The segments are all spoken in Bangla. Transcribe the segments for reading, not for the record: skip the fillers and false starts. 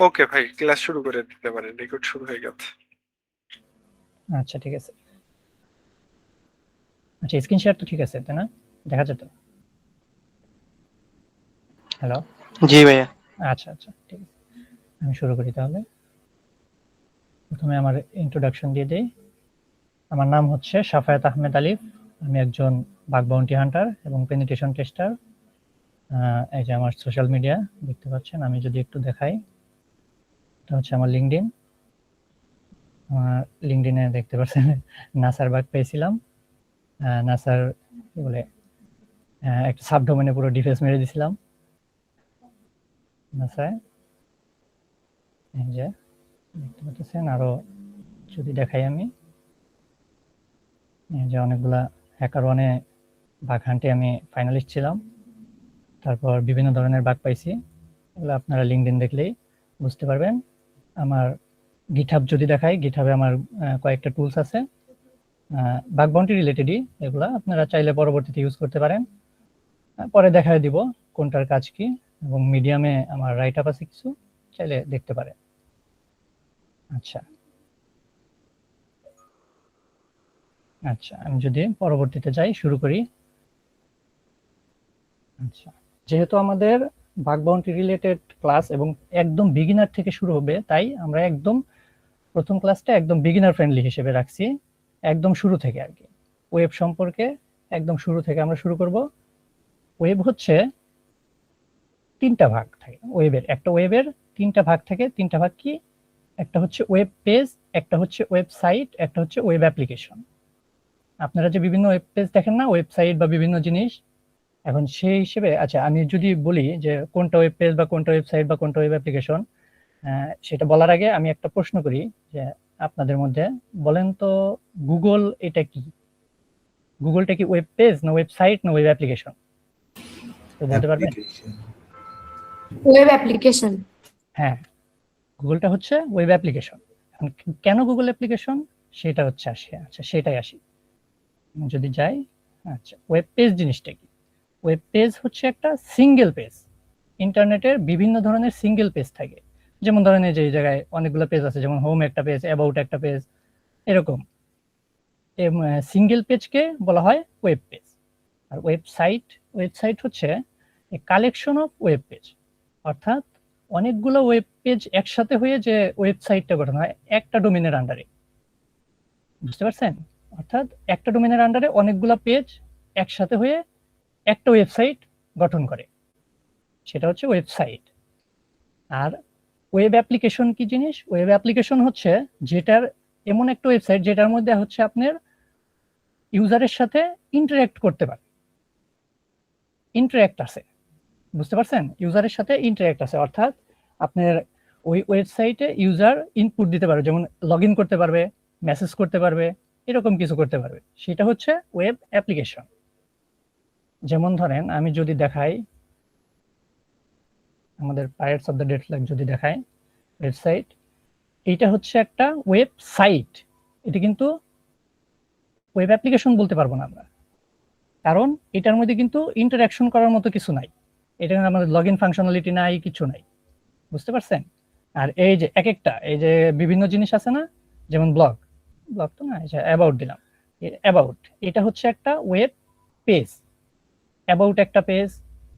ওকে ভাই, ক্লাস শুরু করে দিতে পারেন, রেকর্ড শুরু হয়ে গেছে। আচ্ছা ঠিক আছে। আচ্ছা স্ক্রিন শেয়ার তো ঠিক আছে তাই না, দেখা যেত? হ্যালো। জি ভাইয়া। আচ্ছা আচ্ছা ঠিক আছে, আমি শুরু করি তাহলে। প্রথমে আমার ইন্ট্রোডাকশন দিয়ে দেই। আমার নাম হচ্ছে শাফায়াত আহমেদ আলিফ। আমি একজন বাগ বাউন্টি হান্টার এবং পেনিটেশন টেস্টার। এই যে আমার সোশ্যাল মিডিয়া দেখতে পাচ্ছেন, আমি যদি একটু দেখাই, এটা হচ্ছে আমার লিঙ্কডইন। আমার লিঙ্কডইনে দেখতে পাচ্ছেন নাসার বাগ পেয়েছিলাম। নাসার কি বলে একটা সাবডোমেনে পুরো ডিফেন্স মেরে দিছিলাম নাসায়। এই যে দেখতে পাচ্ছেন, আরো যদি দেখাই আমি, এই যে অনেকগুলা হ্যাকার ওয়ানে বাগ হান্টে আমি ফাইনালিস্ট ছিলাম। তারপর বিভিন্ন ধরনের বাগ পাইছি, এগুলো আপনারা লিঙ্কডইন দেখলেই বুঝতে পারবেন। আমার গিটহাব যদি দেখাই, গিটহাবে আমার কয়েকটা টুলস আছে বাগ বাউন্টি রিলেটেডই, এগুলা আপনারা চাইলে পরবর্তীতে ইউজ করতে পারেন। পরে দেখায় দিব কোনটার কাজ কি, এবং মিডিয়ামে আমার রাইট আপ আছে কিছু, চাইলে দেখতে পারেন। আচ্ছা আচ্ছা, আমি যদি পরবর্তীতে যাই, শুরু করি। আচ্ছা, যেহেতু আমাদের বাগ বাউন্টি রিলেটেড ক্লাস এবং একদম বিগিনার থেকে শুরু হবে, তাই আমরা একদম প্রথম ক্লাসটা একদম বিগিনার ফ্রেন্ডলি হিসেবে রাখছি, একদম শুরু থেকে আর কি। ওয়েব সম্পর্কে একদম শুরু থেকে আমরা শুরু করব। ওয়েব হচ্ছে তিনটা ভাগ থাকে ওয়েবের, একটা ওয়েবের তিনটা ভাগ থাকে। তিনটা ভাগ কি? একটা হচ্ছে ওয়েব পেজ, একটা হচ্ছে ওয়েবসাইট, একটা হচ্ছে ওয়েব অ্যাপ্লিকেশন। আপনারা যে বিভিন্ন ওয়েব পেজ দেখেন না, ওয়েবসাইট বা বিভিন্ন জিনিস, এখন সেই হিসেবে আচ্ছা আমি যদি বলি যে কোনটা ওয়েব পেজ বা কোনটা ওয়েবসাইট বা কোনটা ওয়েব অ্যাপ্লিকেশন, সেটা বলার আগে আমি একটা প্রশ্ন করি যে আপনাদের মধ্যে বলেন তো, গুগল এটা কি? গুগলটা কি ওয়েব পেজ না ওয়েবসাইট না ওয়েব অ্যাপ্লিকেশন? তো বলতে পারবেন? Web application. হ্যাঁ, গুগলটা হচ্ছে ওয়েব অ্যাপ্লিকেশন। কেন গুগল অ্যাপ্লিকেশন সেটা হচ্ছে আচ্ছা সেটাই আসি। যদি যাই, আচ্ছা ওয়েব পেজ জিনিসটা কি? ওয়েব পেজ হচ্ছে একটা সিঙ্গেল পেজ। ইন্টারনেটের বিভিন্ন ধরনের সিঙ্গেল পেজ থাকে, যেমন ধরেন এই যে এই জায়গায় অনেকগুলো পেজ আছে, যেমন হোম একটা পেজ, অ্যাবাউট একটা পেজ, এরকম সিঙ্গেল পেজকে বলা হয় ওয়েব পেজ। আর ওয়েবসাইট হচ্ছে কালেকশন অফ ওয়েব পেজ, অর্থাৎ অনেকগুলো ওয়েব পেজ একসাথে হয়ে যে ওয়েবসাইটটা গঠন হয় একটা ডোমেনের আন্ডারে। বুঝতে পারছেন? অর্থাৎ একটা ডোমেনের আন্ডারে অনেকগুলো পেজ একসাথে হয়ে একটা ওয়েবসাইট গঠন করে, সেটা হচ্ছে ওয়েবসাইট। আর ওয়েব অ্যাপ্লিকেশন কি জিনিস? ওয়েব অ্যাপ্লিকেশন হচ্ছে যেটার এমন একটা ওয়েবসাইট যেটার মধ্যে হচ্ছে আপনার ইউজারের সাথে ইন্টারঅ্যাক্ট করতে পারে, ইন্টারঅ্যাক্ট আছে। বুঝতে পারছেন? ইউজারের সাথে ইন্টারঅ্যাক্ট আছে, অর্থাৎ আপনার ওই ওয়েবসাইটে ইউজার ইনপুট দিতে পারবে, যেমন লগ ইন করতে পারবে, মেসেজ করতে পারবে, এরকম কিছু করতে পারবে, সেটা হচ্ছে ওয়েব অ্যাপ্লিকেশন। যেমন ধরেন আমি যদি দেখাই আমাদের pirates of the dead flag, যদি দেখাই ওয়েবসাইট, এইটা হচ্ছে একটা ওয়েবসাইট। এটা কিন্তু ওয়েব অ্যাপ্লিকেশন বলতে পারবো না আমরা, কারণ এটার মধ্যে কিন্তু ইন্টারঅ্যাকশন করার মতো কিছু নাই। এটা আমাদের লগ ইন ফাংশনালিটি নাই, কিছু নাই। বুঝতে পারছেন? আর এই যে এক একটা এই যে বিভিন্ন জিনিস আছে না, যেমন ব্লগ তো না, অ্যাবাউট দিলাম, অ্যাবাউট এটা হচ্ছে একটা ওয়েব পেজ। অ্যাবাউট একটা পেজ,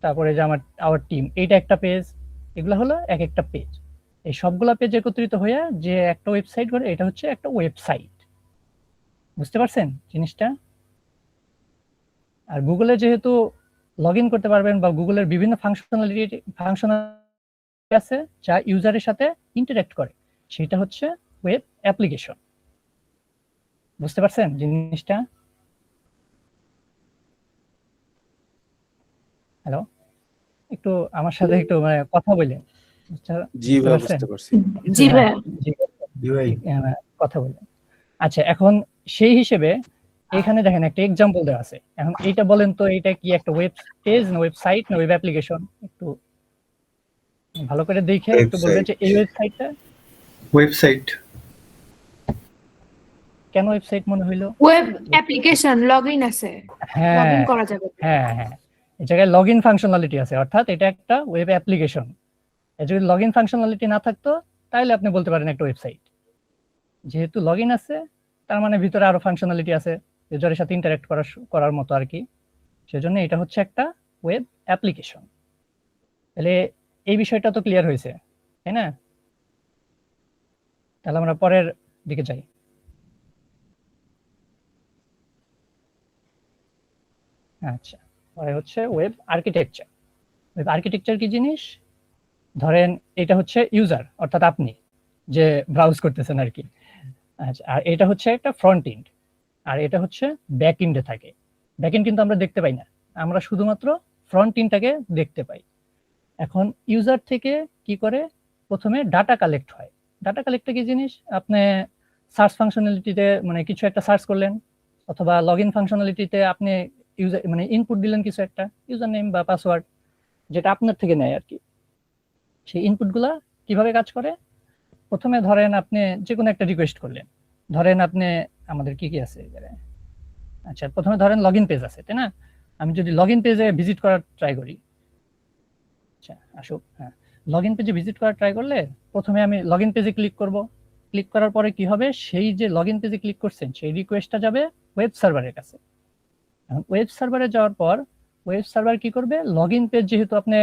তারপরে যে আওয়ার টিম এইটা একটা পেজ, এগুলো হলো এক একটা পেজ। এই সবগুলা পেজ একত্রিত হয়ে যে একটা ওয়েবসাইট করে, এটা হচ্ছে একটা ওয়েবসাইট। বুঝতে পারছেন জিনিসটা? আর গুগলে যেহেতু লগ ইন করতে পারবেন বা গুগলের বিভিন্ন ফাংশনালিটি আছে যা ইউজারের সাথে ইন্টারঅ্যাক্ট করে, সেটা হচ্ছে ওয়েব অ্যাপ্লিকেশন। বুঝতে পারছেন জিনিসটা? হ্যালো, একটু আমার সাথে একটু মানে কথা বলেন। জি ভাই, বুঝতে পারছি। জি ভাই। জি ভাই, কথা বলেন। আচ্ছা, এখন সেই হিসেবে এখানে দেখেন একটা এক্সাম্পল দেওয়া আছে। এখন এইটা বলেন তো, এটা কি একটা ওয়েব পেজ না ওয়েবসাইট না ওয়েব অ্যাপ্লিকেশন? একটু ভালো করে দেখে একটু বলবেন যে এই ওয়েবসাইটটা ওয়েবসাইট। কেন ওয়েবসাইট মনে হইলো? ওয়েব অ্যাপ্লিকেশন, লগইন আছে, লগইন করা যাবে। হ্যাঁ হ্যাঁ, এই জায়গায় লগইন ফাংশনালিটি আছে, অর্থাৎ এটা একটা ওয়েব অ্যাপ্লিকেশন। এর যদি লগইন ফাংশনালিটি না থাকতো তাহলে আপনি বলতে পারেন একটা ওয়েবসাইট। যেহেতু লগইন আছে তার মানে ভিতরে আরো ফাংশনালিটি আছে ইউজারের সাথে ইন্টারঅ্যাক্ট করার মতো আর কি, সেজন্য এটা হচ্ছে একটা ওয়েব অ্যাপ্লিকেশন। তাহলে এই বিষয়টা তো ক্লিয়ার হয়েছে, তাই না? তাহলে আমরা পরের দিকে যাই। আচ্ছা, পরে হচ্ছে ওয়েব আর্কিটেকচার। ওয়েব আর্কিটেকচার কি জিনিস? ধরেন এটা হচ্ছে ইউজার, অর্থাৎ আপনি যে ব্রাউজ করতেছেন আর কি। আচ্ছা, আর এটা হচ্ছে একটা ফ্রন্ট এন্ড, আর এটা হচ্ছে ব্যাক এন্ডে থাকে। ব্যাক এন্ড কিন্তু আমরা দেখতে পাই না, আমরা শুধুমাত্র ফ্রন্ট এন্ডটাকে দেখতে পাই। এখন ইউজার থেকে কি করে? প্রথমে ডাটা কালেক্ট হয়। ডাটা কালেক্টটা কি জিনিস? আপনি সার্চ ফাংশনালিটিতে মানে কিছু একটা সার্চ করলেন, অথবা লগইন ফাংশনালিটিতে আপনি ইউজার মানে ইনপুট দিলেন কিছু একটা ইউজার নেম বা পাসওয়ার্ড, যেটা আপনার থেকে নেয় আর কি। সেই ইনপুটগুলা কিভাবে কাজ করে? প্রথমে ধরেন আপনি যে কোনো একটা রিকোয়েস্ট করলেন, ধরেন আপনি আমাদের কি কি আছে এখানে? আচ্ছা, প্রথমে ধরেন লগইন পেজ আছে, তাই না? আমি যদি লগইন পেজে ভিজিট করার ট্রাই করি, আচ্ছা আসুক, হ্যাঁ, লগইন পেজে ভিজিট করার ট্রাই করলে প্রথমে আমি লগইন পেজে ক্লিক করব। ক্লিক করার পরে কি হবে? সেই যে লগইন পেজে ক্লিক করছেন সেই রিকোয়েস্টটা যাবে ওয়েব সার্ভারের কাছে। এখন ওয়েব সার্ভারে যাওয়ার পর ওয়েব সার্ভার কি করবে? লগইন পেজ যেহেতু আপনি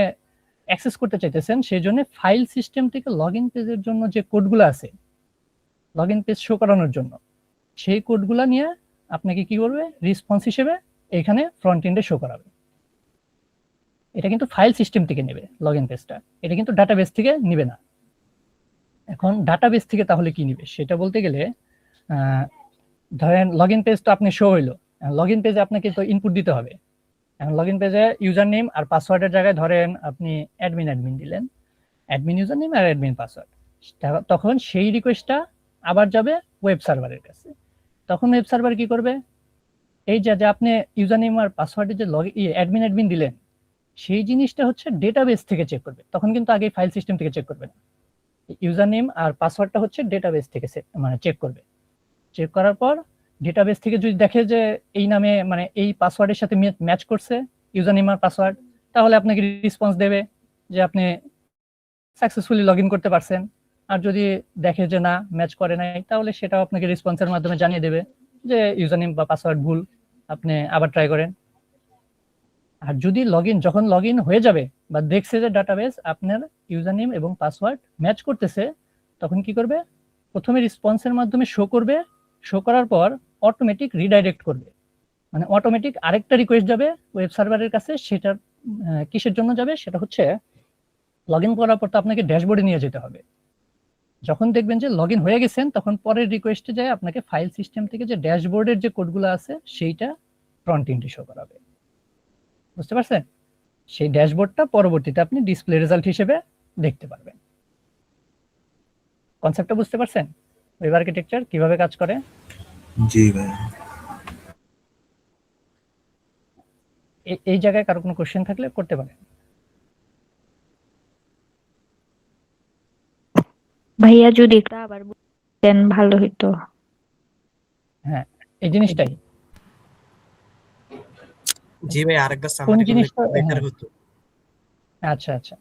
অ্যাক্সেস করতে চাইতেছেন, সেই জন্য ফাইল সিস্টেম থেকে লগইন পেজের জন্য যে কোডগুলো আছে লগইন পেজ শো করানোর জন্য, সেই কোডগুলো নিয়ে আপনাকে কি করবে? রেসপন্স হিসেবে এখানে ফ্রন্ট এন্ডে শো করাবে। এটা কিন্তু ফাইল সিস্টেম থেকে নেবে লগইন পেজটা, এটা কিন্তু ডাটাবেস থেকে নিবে না। এখন ডাটাবেস থেকে তাহলে কি নিবে সেটা বলতে গেলে ধরেন লগইন পেজ তো আপনি শো হইলো, লগইন পেজে আপনাকে তো ইনপুট দিতে হবে। এখন লগইন পেজে ইউজার নেম আর পাসওয়ার্ডের জায়গায় ধরেন আপনি অ্যাডমিন দিলেন, অ্যাডমিন ইউজার নেম আর অ্যাডমিন পাসওয়ার্ড। তখন সেই রিকোয়েস্টটা আবার যাবে ওয়েব সার্ভারের কাছে। তখন ওয়েব সার্ভার কি করবে? এই যে আপনি ইউজার নেম আর পাসওয়ার্ডে যে অ্যাডমিন দিলেন, সেই জিনিসটা হচ্ছে ডেটাবেস থেকে চেক করবে। তখন কিন্তু আগে ফাইল সিস্টেম থেকে চেক করবে না, ইউজার নেম আর পাসওয়ার্ডটা হচ্ছে ডেটাবেস থেকে মানে চেক করবে। চেক করার পর ডেটাবেস থেকে যদি দেখে যে এই নামে মানে এই পাসওয়ার্ডের সাথে ম্যাচ করছে ইউজার নেম আর পাসওয়ার্ড, তাহলে আপনাকে রেসপন্স দেবে যে আপনি সাকসেসফুলি লগইন করতে পারছেন। আর যদি দেখে যে না ম্যাচ করে নাই, তাহলে সেটাও আপনাকে রেসপন্সের মাধ্যমে জানিয়ে দেবে যে ইউজার নেম বা পাসওয়ার্ড ভুল, আপনি আবার ট্রাই করেন। আর যদি যখন লগইন হয়ে যাবে বা দেখছে যে ডাটাবেস আপনার ইউজার নেম এবং পাসওয়ার্ড ম্যাচ করতেছে, তখন কি করবে? প্রথমে রেসপন্সের মাধ্যমে শো করবে, শো করার পর অটোমেটিক রিডাইরেক্ট করবে, মানে অটোমেটিক আরেকটা রিকোয়েস্ট যাবে ওয়েব সার্ভারের কাছে। সেটা কিসের জন্য যাবে? সেটা হচ্ছে লগইন করার পর তো আপনাকে ড্যাশবোর্ডে নিয়ে যেতে হবে। যখন দেখবেন যে লগইন হয়ে গেছেন, তখন পরের রিকোয়েস্টে যায় আপনাকে ফাইল সিস্টেম থেকে যে ড্যাশবোর্ডের যে কোডগুলো আছে সেইটা ফ্রন্ট এন্ডে শো করাবে। বুঝতে পারছেন? সেই ড্যাশবোর্ডটা পরবর্তীতে আপনি ডিসপ্লে রেজাল্ট হিসেবে দেখতে পারবেন। কনসেপ্টটা বুঝতে পারছেন? ওয়েব আর্কিটেকচার কিভাবে কাজ করে? জি ভাই। এই জায়গায় কারো কোনো কোশ্চেন থাকলে করতে পারেন। ভাইয়া যদি একটু আবার বলতেন ভালো হতো। হ্যাঁ, এই জিনিসটাই। জি ভাই, আরেকবার কোন সামারি করলে জিনিসটা? বেটার হ্যাঁ, হতো। আচ্ছা আচ্ছা,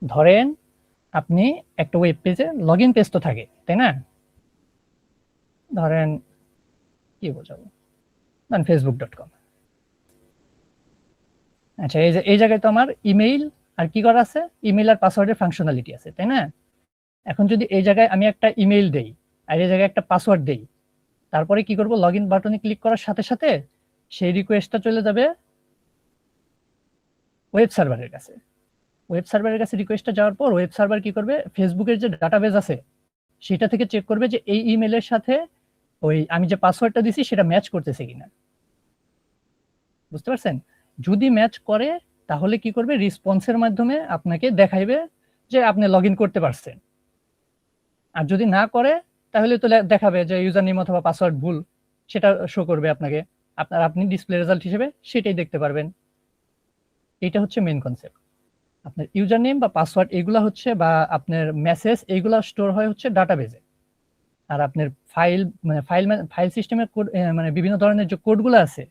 ধরেন আপনি একটা ওয়েব পেজে লগইন পেজ তো থাকে, তাই না? ধরেন কি বোঝাবো, ধরেন facebook.com। আচ্ছা, এই জায়গায় তো আমার ইমেইল আর কি করা আছে? ইমেইল আর পাসওয়ার্ডের ফাংশনালিটি আছে, তাই না? এখন যদি এই জায়গায় আমি একটা ইমেইল দেই আর এই জায়গায় একটা পাসওয়ার্ড দেই, তারপরে কি করব? লগইন বাটনে ক্লিক করার সাথে সাথে সেই রিকোয়েস্টটা চলে যাবে ওয়েব সার্ভারের কাছে। ওয়েব সার্ভারের কাছে রিকোয়েস্টটা যাওয়ার পর ওয়েব সার্ভার কি করবে? ফেসবুকের যে ডাটাবেস আছে সেটা থেকে চেক করবে যে এই ইমেইলের সাথে ওই আমি যে পাসওয়ার্ডটা দিছি সেটা ম্যাচ করতেছে কিনা। বুঝতে পারছেন? যদি ম্যাচ করে তাহলে কি করবে? রেসপন্সের মাধ্যমে আপনাকে দেখাইবে যে আপনি লগইন করতে পারছেন। আর যদি না করে তাহলে তো দেখাবে যে ইউজার নেম অথবা পাসওয়ার্ড ভুল, সেটা শো করবে আপনাকে। আপনি ডিসপ্লে রেজাল্ট হিসেবে সেটাই দেখতে পারবেন। এটা হচ্ছে মেইন কনসেপ্ট। আপনার ইউজার নেম বা পাসওয়ার্ড এগুলা হচ্ছে বা আপনার মেসেজ এইগুলা স্টোর হয় হচ্ছে ডাটাবেজে। আর আপনার ফাইল সিস্টেমের কোড মানে বিভিন্ন ধরনের যে কোডগুলো আছে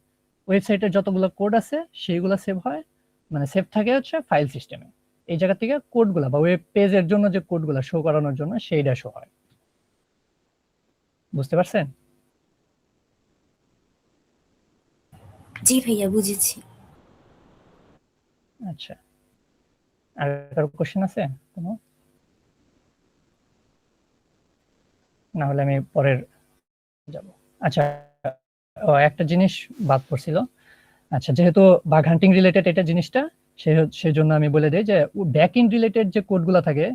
ওয়েবসাইটের যতগুলো কোড আছে সেইগুলো সেভ হয় মানে সেভ থাকে হচ্ছে ফাইল সিস্টেমে। এই জায়গা থেকে কোডগুলা বা ওয়েব পেজের জন্য যে কোডগুলা শো করানোর জন্য সেইটা শো হয়। বুঝতে পারছেন? জি ভাইয়া বুঝেছি। আচ্ছা, আর কারো কোশ্চেন আছে কোনো? না হলে আমি পরের যাব। আচ্ছা, একটা জিনিস বাদ পড়ছিল। আচ্ছা, যেহেতু বাগ হান্টিং রিলেটেড এটা জিনিসটা, সেই জন্য আমি বলে দিই যে ব্যাক ইন রিলেটেড যে কোডগুলো থাকে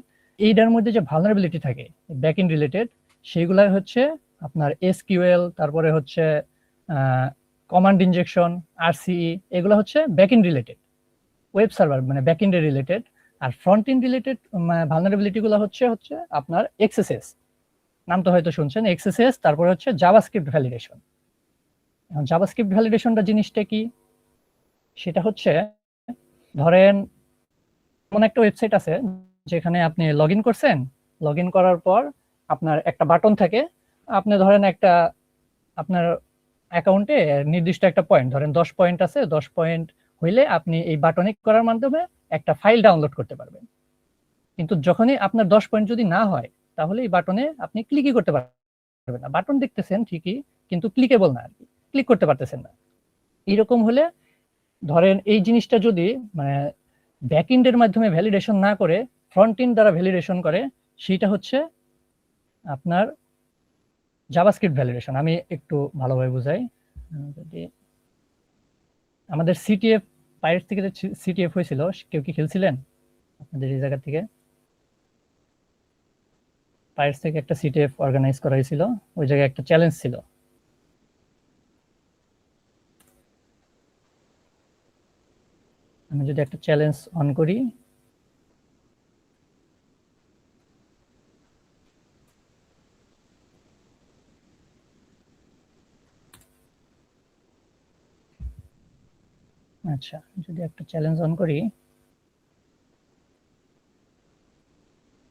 এইটার মধ্যে যে ভালনারেবিলিটি থাকে ব্যাক ইন রিলেটেড, সেইগুলা হচ্ছে আপনার এসকিউএল, তারপরে হচ্ছে কমান্ড ইনজেকশন, আরসিই, এগুলো হচ্ছে back end related, web server মানে ব্যাক ইন্ডে রিলেটেড। আর ফ্রন্ট ইন রিলেটেড ভালনারেবিলিটি গুলো হচ্ছে আপনার এক্সএসএস, নাম তো হয়তো শুনছেন, এক্সএসএস, তারপরে হচ্ছে জাভাস্ক্রিপ্ট ভ্যালিডেশন। এখন জাভাস্ক্রিপ্ট ভ্যালিডেশনটা জিনিসটা কি? সেটা হচ্ছে ধরেন এমন একটা ওয়েবসাইট আছে যেখানে আপনি লগ ইন করছেন, লগ ইন করার পর আপনার একটা বাটন থাকে, আপনি ধরেন একটা আপনার অ্যাকাউন্টে নির্দিষ্ট একটা পয়েন্ট, ধরেন 10 পয়েন্ট আছে, 10 পয়েন্ট হইলে আপনি এই বাটনে করার মাধ্যমে একটা ফাইল ডাউনলোড করতে পারবেন। কিন্তু যখনই আপনার 10 পয়েন্ট যদি না হয় তাহলে এই বাটনে আপনি ক্লিকই করতে পারবেন না। বাটন দেখতেছেন ঠিকই কিন্তু ক্লিকেবল না, আর কি ক্লিক করতে পারতেছেন না। এইরকম হলে ধরেন এই জিনিসটা যদি মানে ব্যাকএন্ডের মাধ্যমে ভ্যালিডেশন না করে ফ্রন্ট এন্ড দ্বারা ভ্যালিডেশন করে, সেটা হচ্ছে আপনার জাভাস্ক্রিপ্ট ভ্যালিডেশন। আমি একটু ভালোভাবে বুঝাই। যদি আমাদের সিটিএফ পাইরেটস থেকে যে সিটিএফ হয়েছিল, কেউ কি খেলছিলেন আপনাদের এই জায়গা থেকে? পাইরেটস থেকে একটা সিটিএফ অর্গানাইজ করা হয়েছিল, ওই জায়গায় একটা চ্যালেঞ্জ ছিল। আমি যদি একটা চ্যালেঞ্জ অন করি, আচ্ছা যদি একটা চ্যালেঞ্জ অন করি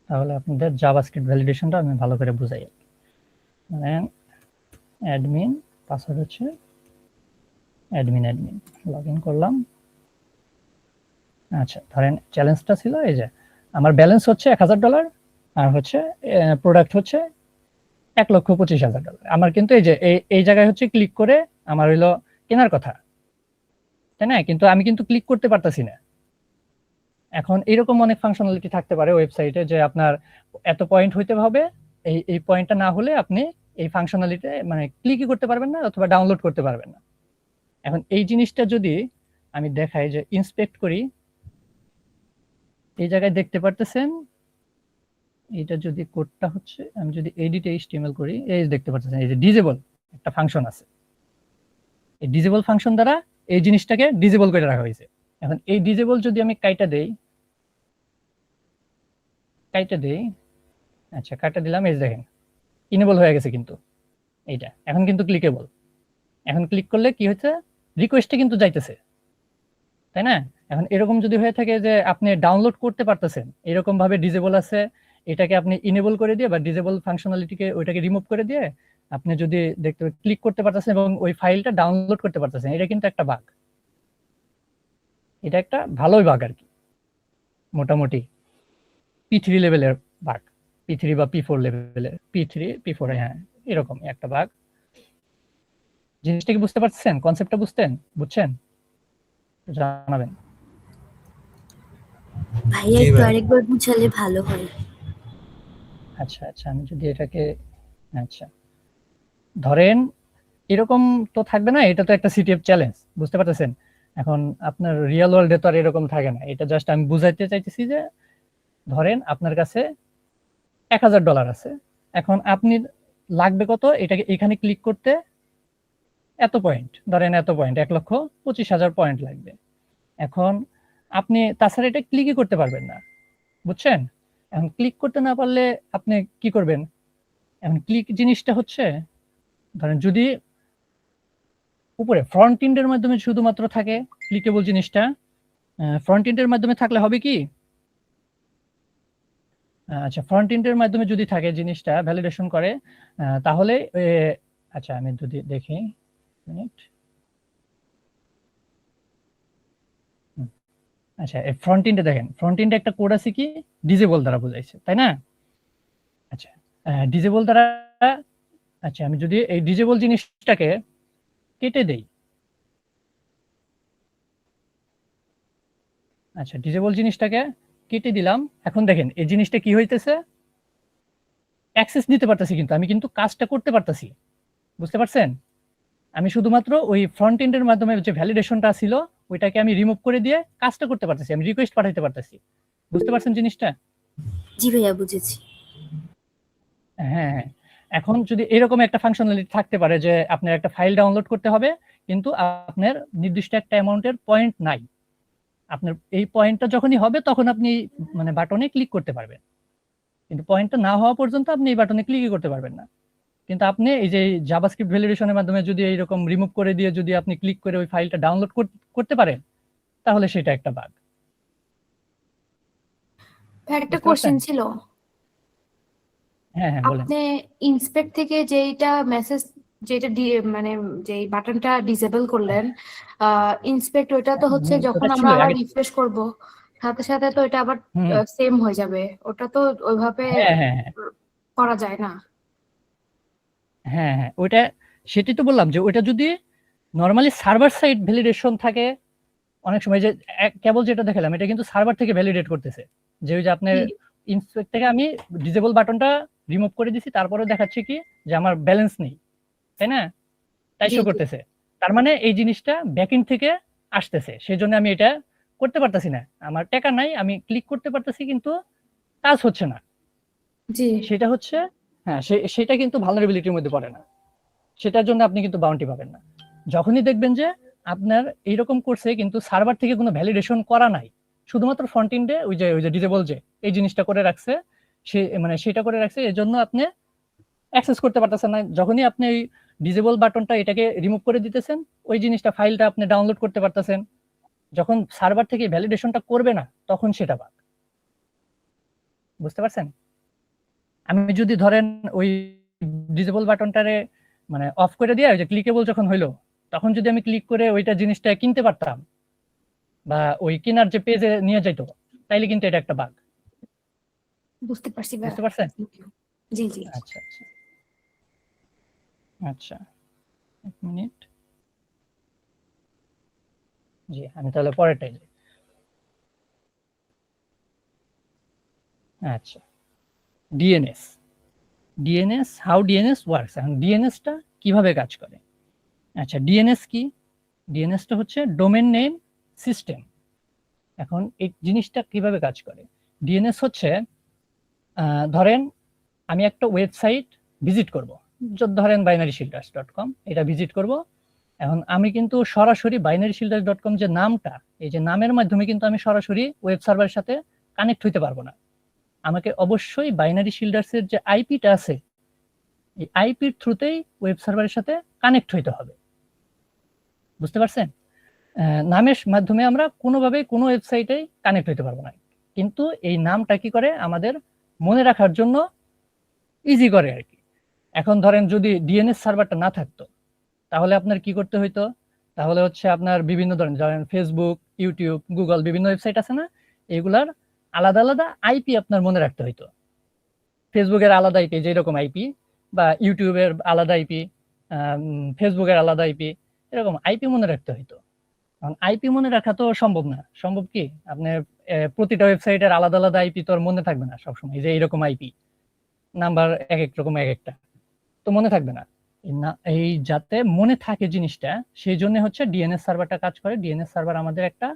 তাহলে আপনাদের জাভাস্ক্রিপ্ট ভ্যালিডেশনটা আমি ভালো করে বুঝাই। মানে অ্যাডমিন, পাসওয়ার্ড হচ্ছে অ্যাডমিন, লগ ইন করলাম। আচ্ছা ধরেন চ্যালেঞ্জটা ছিল এই যে আমার ব্যালেন্স হচ্ছে $1000 আর হচ্ছে প্রোডাক্ট হচ্ছে $1,25,000। আমার কিন্তু এই যে এই জায়গায় হচ্ছে ক্লিক করে আমার হইলো কেনার কথা, তাই না? কিন্তু আমি কিন্তু ক্লিক করতে পারতাছি না। এখন এরকম অনেক ফাংশনালিটি থাকতে পারে ওয়েবসাইটে যে আপনার এত পয়েন্ট হইতে হবে, এই পয়েন্টটা না হলে আপনি এই ফাংশনালিটি মানে ক্লিকই করতে পারবেন না অথবা ডাউনলোড করতে পারবেন না। এখন এই জিনিসটা যদি আমি দেখাই যে ইন্সপেক্ট করি, এই জায়গায় দেখতে পারতেছেন এটা যদি কোডটা হচ্ছে, আমি যদি এডিট এইচটিএমএল করি, এই দেখতে পারতেছেন এই যে ডিজেবল একটা ফাংশন আছে। এই ডিজেবল ফাংশন দ্বারা এই জিনিসটাকে ডিজেবল করে রাখা হয়েছে। এখন এই ডিজেবল যদি আমি কাইটা দেই, আচ্ছা কাইটা দিলাম, এই দেখেন ইনেবল হয়ে গেছে কিন্তু এইটা, এখন কিন্তু ক্লিকেবল। এখন ক্লিক করলে কি হচ্ছে, রিকোয়েস্টে কিন্তু যাইতেছে, তাই না? এখন এরকম যদি হয়ে থাকে যে আপনি ডাউনলোড করতে পারতেছেন, এরকম ভাবে ডিজেবল আছে, এটাকে আপনি ইনেবল করে দিয়ে বা ডিজেবল ফাংশনালিটিকে ওইটাকে রিমুভ করে দিয়ে আপনি যদি দেখতে ক্লিক করতে পারতেছেন এবং ওই ফাইলটা ডাউনলোড করতে পারতেছেন, এটা কিন্তু একটা বাগ। এটা একটা ভালোই বাগ আর কি, মোটামুটি P3 লেভেলের বাগ, P3 বা P4 লেভেলের, P3 P4, হ্যাঁ এরকম একটা বাগ। জিনিসটা কি বুঝতে পারছেন? কনসেপ্টটা বুঝছেন? জানাবেন। ভাইয়া একটু আরেকবার বুঝালে ভালো হয়। আচ্ছা আমি যদি এটাকে, আচ্ছা ধরেন এরকম তো থাকবে না, এটা তো একটা সিটিএফ চ্যালেঞ্জ, বুঝতে পারতেছেন? এখন আপনার রিয়েল ওয়ার্ল্ডে তো আর এরকম থাকে না, এটা জাস্ট আমি বুঝাইতে চাইতেছি যে ধরেন আপনার কাছে $1000 আছে, এখন আপনি লাগবে কত, এটাকে এখানে ক্লিক করতে এত পয়েন্ট, ধরেন এত পয়েন্ট 1,25,000 পয়েন্ট লাগবে। এখন আপনি তাছাড়া এটা ক্লিকই করতে পারবেন না, বুঝছেন? এখন ক্লিক করতে না পারলে আপনি কি করবেন? এখন ক্লিক জিনিসটা হচ্ছে ধরেন যদি উপরে ফ্রন্ট এন্ডের মাধ্যমে শুধুমাত্র থাকে ক্লিকেবল জিনিসটা, ফ্রন্ট এন্ডের মাধ্যমে থাকলে হবে কি, আচ্ছা ফ্রন্ট এন্ডের মাধ্যমে যদি থাকে জিনিসটা ভ্যালিডেশন করে, তাহলে আচ্ছা আমি যদি দেখি মিনিট, আচ্ছা, এই ফ্রন্ট এন্ডে দেখেন, ফ্রন্ট এন্ডে একটা কোড আছে কি ডিজেবল দ্বারা বোঝাইছে, তাই না? আচ্ছা, ডিজেবল দ্বারা, আচ্ছা আমি যদি এই ডিজেবল জিনিসটাকে কেটে দেই, আচ্ছা ডিজেবল জিনিসটাকে কেটে দিলাম, এখন দেখেন এই জিনিসটা কি হইতেছে, অ্যাক্সেস নিতে পারতেছি, কিন্তু আমি কিন্তু কাজটা করতে পারতেছি। বুঝতে পারছেন? আমি শুধুমাত্র ওই ফ্রন্ট এন্ডের মাধ্যমে যে ভ্যালিডেশনটা ছিল ওইটাকে আমি রিমুভ করে দিয়ে কাজটা করতে পারতেছি, আমি রিকোয়েস্ট পাঠাইতে পারতেছি। বুঝতে পারছেন জিনিসটা? জি ভাইয়া বুঝেছি। হ্যাঁ হ্যাঁ। এখন যদি এরকম একটা ফাংশনালিটি থাকতে পারে যে আপনার একটা ফাইল ডাউনলোড করতে হবে, কিন্তু আপনার নির্দিষ্ট একটা অ্যামাউন্টের পয়েন্ট নাই, আপনার এই পয়েন্টটা যখনই হবে তখন আপনি মানে বাটনে ক্লিক করতে পারবেন, কিন্তু পয়েন্টটা না হওয়া পর্যন্ত আপনি এই বাটনে ক্লিকই করতে পারবেন না। কিন্তু আপনি এই যে জাভাস্ক্রিপ্ট ভ্যালিডেশনের মাধ্যমে যদি এইরকম রিমুভ করে দিয়ে যদি আপনি ক্লিক করে ওই ফাইলটা ডাউনলোড করতে পারেন, তাহলে সেটা একটা বাগ। একটা বুঝতে কোশ্চেন পারছেন? ছিল, হ্যাঁ হ্যাঁ বলেন। আপনি ইন্সপেক্ট থেকে যেটা মেসেজ, যেটা মানে যে বাটনটা ডিসেবল করলেন, ইন্সপেক্ট ওইটা তো হচ্ছে যখন ওটা ছিল আমরা আবার আগে। রিফ্রেশ করব সাথে সাথে তো এটা আবার হুম। সেম হয়ে যাবে, ওটা তো ওইভাবে হ্যাঁ হ্যাঁ হ্যাঁ করা যায় না। হ্যাঁ হ্যাঁ, ওইটা সেটাই তো বললাম যে ওইটা যদি নরমালি সার্ভার সাইড ভ্যালিডেশন থাকে, অনেক সময় যে কেবল যেটা দেখালাম এটা কিন্তু সার্ভার থেকে ভ্যালিডেট করতেছে, যে ওই যে আপনার জি। ইন্সপেক্ট থেকে আমি ডিসেবল বাটনটা রিমুভ করে দিছি, তারপরে দেখাচ্ছে কি যে আমার ব্যালেন্স নেই, তাই না? তাই জি শো জি। করতেছে, তার মানে এই জিনিসটা ব্যাকএন্ড থেকে আসতেছে, সেই জন্য আমি এটা করতে পারতেছি না, আমার টাকা নাই, আমি ক্লিক করতে পারতেছি কিন্তু কাজ হচ্ছে না। জি সেটা হচ্ছে, হ্যাঁ সেটা কিন্তু ভালনারেবিলিটির মধ্যে পড়ে না, সেটার জন্য আপনি কিন্তু বাউন্টি পাবেন না। যখনই দেখবেন যে আপনার এইরকম করছে কিন্তু সার্ভার থেকে কোনো ভ্যালিডেশন করা নাই, শুধুমাত্র ফ্রন্ট এন্ডে ওই যে ডিসেবল যে এই জিনিসটা করে রাখছে, সে মানে সেটা করে রাখছে, এর জন্য আপনি অ্যাক্সেস করতে পারতেছেন না। যখনই আপনি এই ডিসেবল বাটনটা এটাকে রিমুভ করে দিতেছেন, ওই জিনিসটা ফাইলটা আপনি ডাউনলোড করতে পারতেছেন, যখন সার্ভার থেকে ভ্যালিডেশনটা করবে না তখন সেটা বাদ। বুঝতে পারছেন? আমি যদি ধরেন ওই ডিসেবল বাটনটারে মানে অফ করে দিয়ে ওই যে ক্লিকেবল যখন হইলো, তখন যদি আমি ক্লিক করে ওইটা জিনিসটা কিনতে পারতাম বা ওই কেনার যে পেজে নিয়ে যাইতো, তাইলে কিন্তু এটা একটা বাগ। বুঝতে পারছি ভাইয়া। বুঝতে পারছেন? জি জি। আচ্ছা আচ্ছা আচ্ছা, এক মিনিট। জি আমি তাহলে পরেরটাই যাই। আচ্ছা, DNS. DNS, how DNS works, এখন ডিএনএসটা কিভাবে কাজ করে? আচ্ছা, ডিএনএস কি? ডিএনএসটা হচ্ছে ডোমেন নেম সিস্টেম। এখন এই জিনিসটা কিভাবে কাজ করে? ডিএনএস হচ্ছে ধরেন আমি একটা ওয়েবসাইট ভিজিট করব, ধরেন binaryshielders.com, এটা ভিজিট করব। এখন আমি কিন্তু সরাসরি binaryshielders.com যে নামটা, এই যে নামের মাধ্যমে কিন্তু আমি সরাসরি ওয়েব সার্ভারের সাথে কানেক্ট হইতে পারবো না, আমাকে অবশ্যই বাইনারি শিল্ডার্সের যে আইপিটা আছে এই আইপির থ্রুতেই ওয়েব সার্ভারের সাথে কানেক্ট হইতে হবে। বুঝতে পারছেন? নামের মাধ্যমে আমরা কোনোভাবেই কোনো ওয়েবসাইটেই কানেক্ট হইতে পারবো না, কিন্তু এই নামটা কি করে আমাদের মনে রাখার জন্য ইজি করে আর কি। এখন ধরেন যদি ডিএনএস সার্ভারটা না থাকতো, তাহলে আপনার কি করতে হইতো? তাহলে হচ্ছে আপনার বিভিন্ন ধরেন ফেসবুক, ইউটিউব, গুগল, বিভিন্ন ওয়েবসাইট আছে না, এগুলার আলাদা আলাদা আইপি আপনার মনে রাখতে হইতো। ফেসবুকের আলাদা আইপি যেরকম আইপি, বা ইউটিউবের আলাদা আইপি, ফেসবুকের আলাদা আইপি, এরকম আইপি মনে রাখতে হইতো। কারণ আইপি মনে রাখা তো সম্ভব না। সম্ভব কি? আপনার প্রতিটা ওয়েবসাইটের আলাদা আলাদা আইপি তো আর মনে থাকবে না সবসময়, যে এইরকম আইপি নাম্বার এক এক রকম এক একটা তো মনে থাকবে না। এই যাতে মনে থাকে জিনিসটা, সেই জন্য হচ্ছে ডিএনএস সার্ভারটা কাজ করে। ডিএনএস সার্ভার আমাদের একটা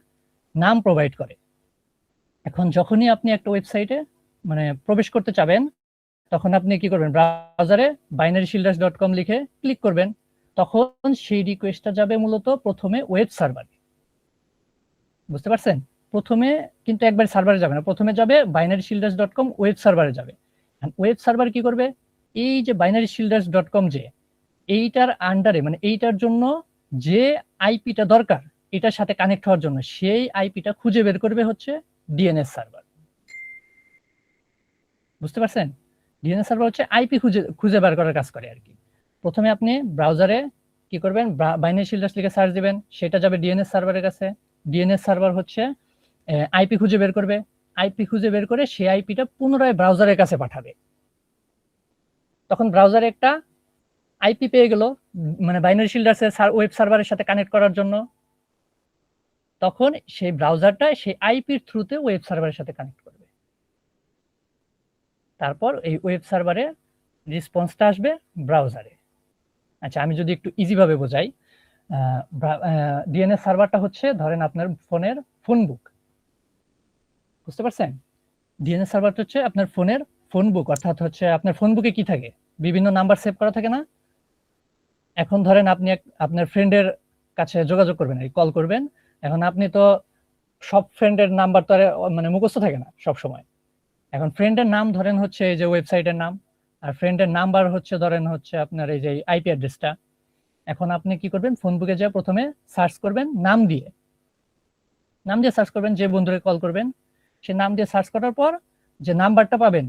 নাম প্রোভাইড করে। এখন যখনই আপনি একটা ওয়েবসাইটে মানে প্রবেশ করতে চাবেন, তখন আপনি কি করবেন? ব্রাউজারে binaryshielders.com লিখে ক্লিক করবেন, তখন সেই রিকোয়েস্টটা যাবে মূলত প্রথমে ওয়েব সার্ভারে। বুঝতে পারছেন? প্রথমে কিন্তু একবার সার্ভারে যাবে না, প্রথমে যাবে binaryshielders.com ওয়েব সার্ভারে যাবে। ওয়েব সার্ভার কি করবে? এই যে binaryshielders.com যে এইটার আন্ডারে মানে এইটার জন্য যে আইপিটা দরকার এটার সাথে কানেক্ট হওয়ার জন্য, সেই আইপিটা খুঁজে বের করবে হচ্ছে ডিএনএস সার্ভার। বুঝতে পারছেন? ডিএনএস সার্ভার হচ্ছে আইপি খুঁজে বের করার কাজ করে আর কি। প্রথমে আপনি ব্রাউজারে কি করবেন? বাইনারি শিল্ডার্স লিখে সার্চ দিবেন, সেটা যাবে ডিএনএস সার্ভারের কাছে। ডিএনএস সার্ভার হচ্ছে আইপি খুঁজে বের করবে, আইপি খুঁজে বের করে সেই আইপিটা পুনরায় ব্রাউজারের কাছে পাঠাবে। তখন ব্রাউজারে একটা আইপি পেয়ে গেল, মানে বাইনারি শিল্ডার্সের ওয়েব সার্ভারের সাথে কানেক্ট করার জন্য। তখন সেই ব্রাউজারটা সেই আইপির থ্রুতে ওয়েব সার্ভারের সাথে কানেক্ট করবে। তারপর এই ওয়েব সার্ভারে রেসপন্সটা আসবে ব্রাউজারে। আচ্ছা, আমি যদি একটু ইজি ভাবে বোঝাই, ডিএনএস সার্ভারটা হচ্ছে ধরেন আপনার ফোনের ফোন বুক, বুঝতে পারছেন? ডিএনএস সার্ভারটা হচ্ছে আপনার ফোনের ফোন বুক, অর্থাৎ হচ্ছে আপনার ফোন বুকে কি থাকে, বিভিন্ন নাম্বার সেভ করা থাকে না? এখন ধরেন আপনি আপনার ফ্রেন্ডের কাছে যোগাযোগ করবেন, কল করবেন। এখন আপনি তো সব ফ্রেন্ডের নাম্বার তো মানে মুখস্থ থাকে না সব সময়। এখন ফ্রেন্ডের নাম ধরেন হচ্ছে এই যে ওয়েবসাইটের নাম, আর ফ্রেন্ডের নাম্বার হচ্ছে ধরেন হচ্ছে আপনার এই যে আইপি অ্যাড্রেসটা। এখন আপনি কি করবেন, ফোন বুকে যা প্রথমে সার্চ করবেন নাম দিয়ে সার্চ করবেন, যে বন্ধুকে কল করবেন সে নাম দিয়ে সার্চ করার পর যে নাম্বারটা পাবেন,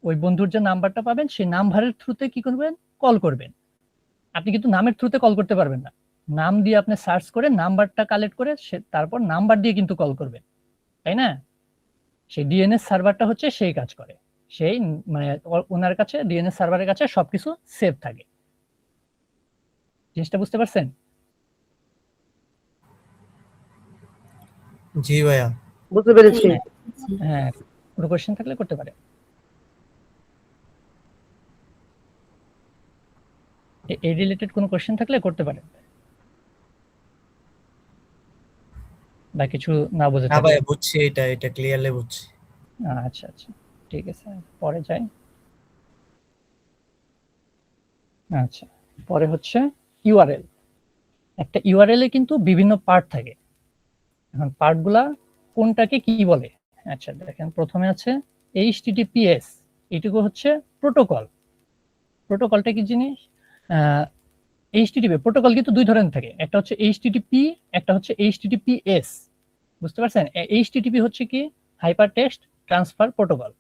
ওই বন্ধুর যে নাম্বারটা পাবেন সেই নাম্বারের থ্রুতে কি করবেন, কল করবেন। আপনি কিন্তু নামের থ্রুতে কল করতে পারবেন না, নাম দিয়ে আপনি সার্চ করে নাম্বারটা কালেক্ট করে তারপর নাম্বার দিয়ে কিন্তু কল করবেন, তাই না? সেই ডিএনএস সার্ভারটা হচ্ছে সেই কাজ করে, সেই মানে ওনার কাছে ডিএনএস সার্ভারের কাছে সবকিছু সেভ থাকে। জিনিসটা বুঝতে পারছেন? জি ভাইয়া, বুঝতে পেরেছি। হ্যাঁ, কোনো কোশ্চেন থাকলে করতে পারে। এই রিলেটেড কোনো কোশ্চেন থাকলে করতে পারেন, বা কিছু না বুঝে না থাকলে। ভাইয়া বুঝছি, এটা ক্লিয়ারলি বুঝছি। আচ্ছা আচ্ছা, ঠিক আছে, পরে যাই। আচ্ছা, পরে হচ্ছে ইউআরএল। একটা ইউআরএল এ কিন্তু বিভিন্ন পার্ট থাকে। এখন পার্টগুলা কোনটাকে কি বলে? আচ্ছা দেখেন, প্রথমে আছে এইচটিটিপিএস, এইটুকু হচ্ছে প্রোটোকল। প্রোটোকলটা কি জিনিস? এইচটিটিপি প্রোটোকল কিন্তু দুই ধরনের থাকে, একটা হচ্ছে এইচটিটিপি, একটা হচ্ছে এইচটিটিপিএস। বুঝতে পারছেন? এইচটিটিপি হচ্ছে কি হাইপার টেক্সট ট্রান্সফার প্রোটোকল,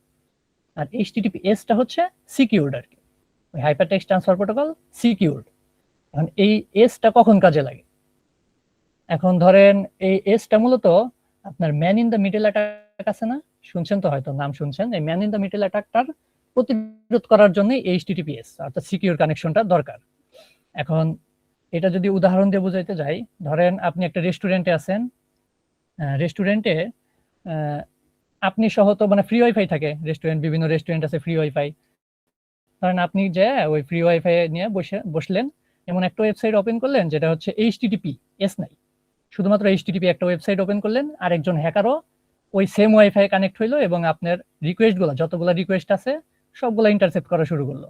আর এইচটিটিপিএস টা হচ্ছে সিকিউরড আর কি। ওই hyper text transfer protocol secured. এখন এই এসটা কখন কাজে লাগে? এখন ধরেন এই এসটা মূলত আপনার man in the middle attack আছে না, শুনছেন তো, হয়তো নাম শুনছেন। এই ম্যান ইন দ্য মিডল অ্যাটাকটার প্রতিরোধ করার জন্য এইচটিটিপিএস অর্থাৎ সিকিউর কানেকশনটা দরকার। এখন এটা যদি উদাহরণ দিয়ে বুঝাইতে যাই, ধরেন আপনি একটা রেস্টুরেন্টে আছেন, রেস্টুরেন্টে আপনি সহ তো মানে ফ্রি ওয়াইফাই থাকে, রেস্টুরেন্ট বিভিন্ন রেস্টুরেন্ট আছে ফ্রি ওয়াইফাই। ধরেন আপনি যে ওই ফ্রি ওয়াইফাই নিয়ে বসলেন, এমন একটা ওয়েবসাইট ওপেন করলেন যেটা হচ্ছে এইচটিটিপি এস নাই, শুধুমাত্র এইচটিটিপি একটা ওয়েবসাইট ওপেন করলেন, আর একজন হ্যাকারও ওই সেম ওয়াইফাই কানেক্ট হইলো এবং আপনার রিকোয়েস্টগুলো, যতগুলো রিকোয়েস্ট আছে সবগুলো ইন্টারসেপ্ট করা শুরু করলো।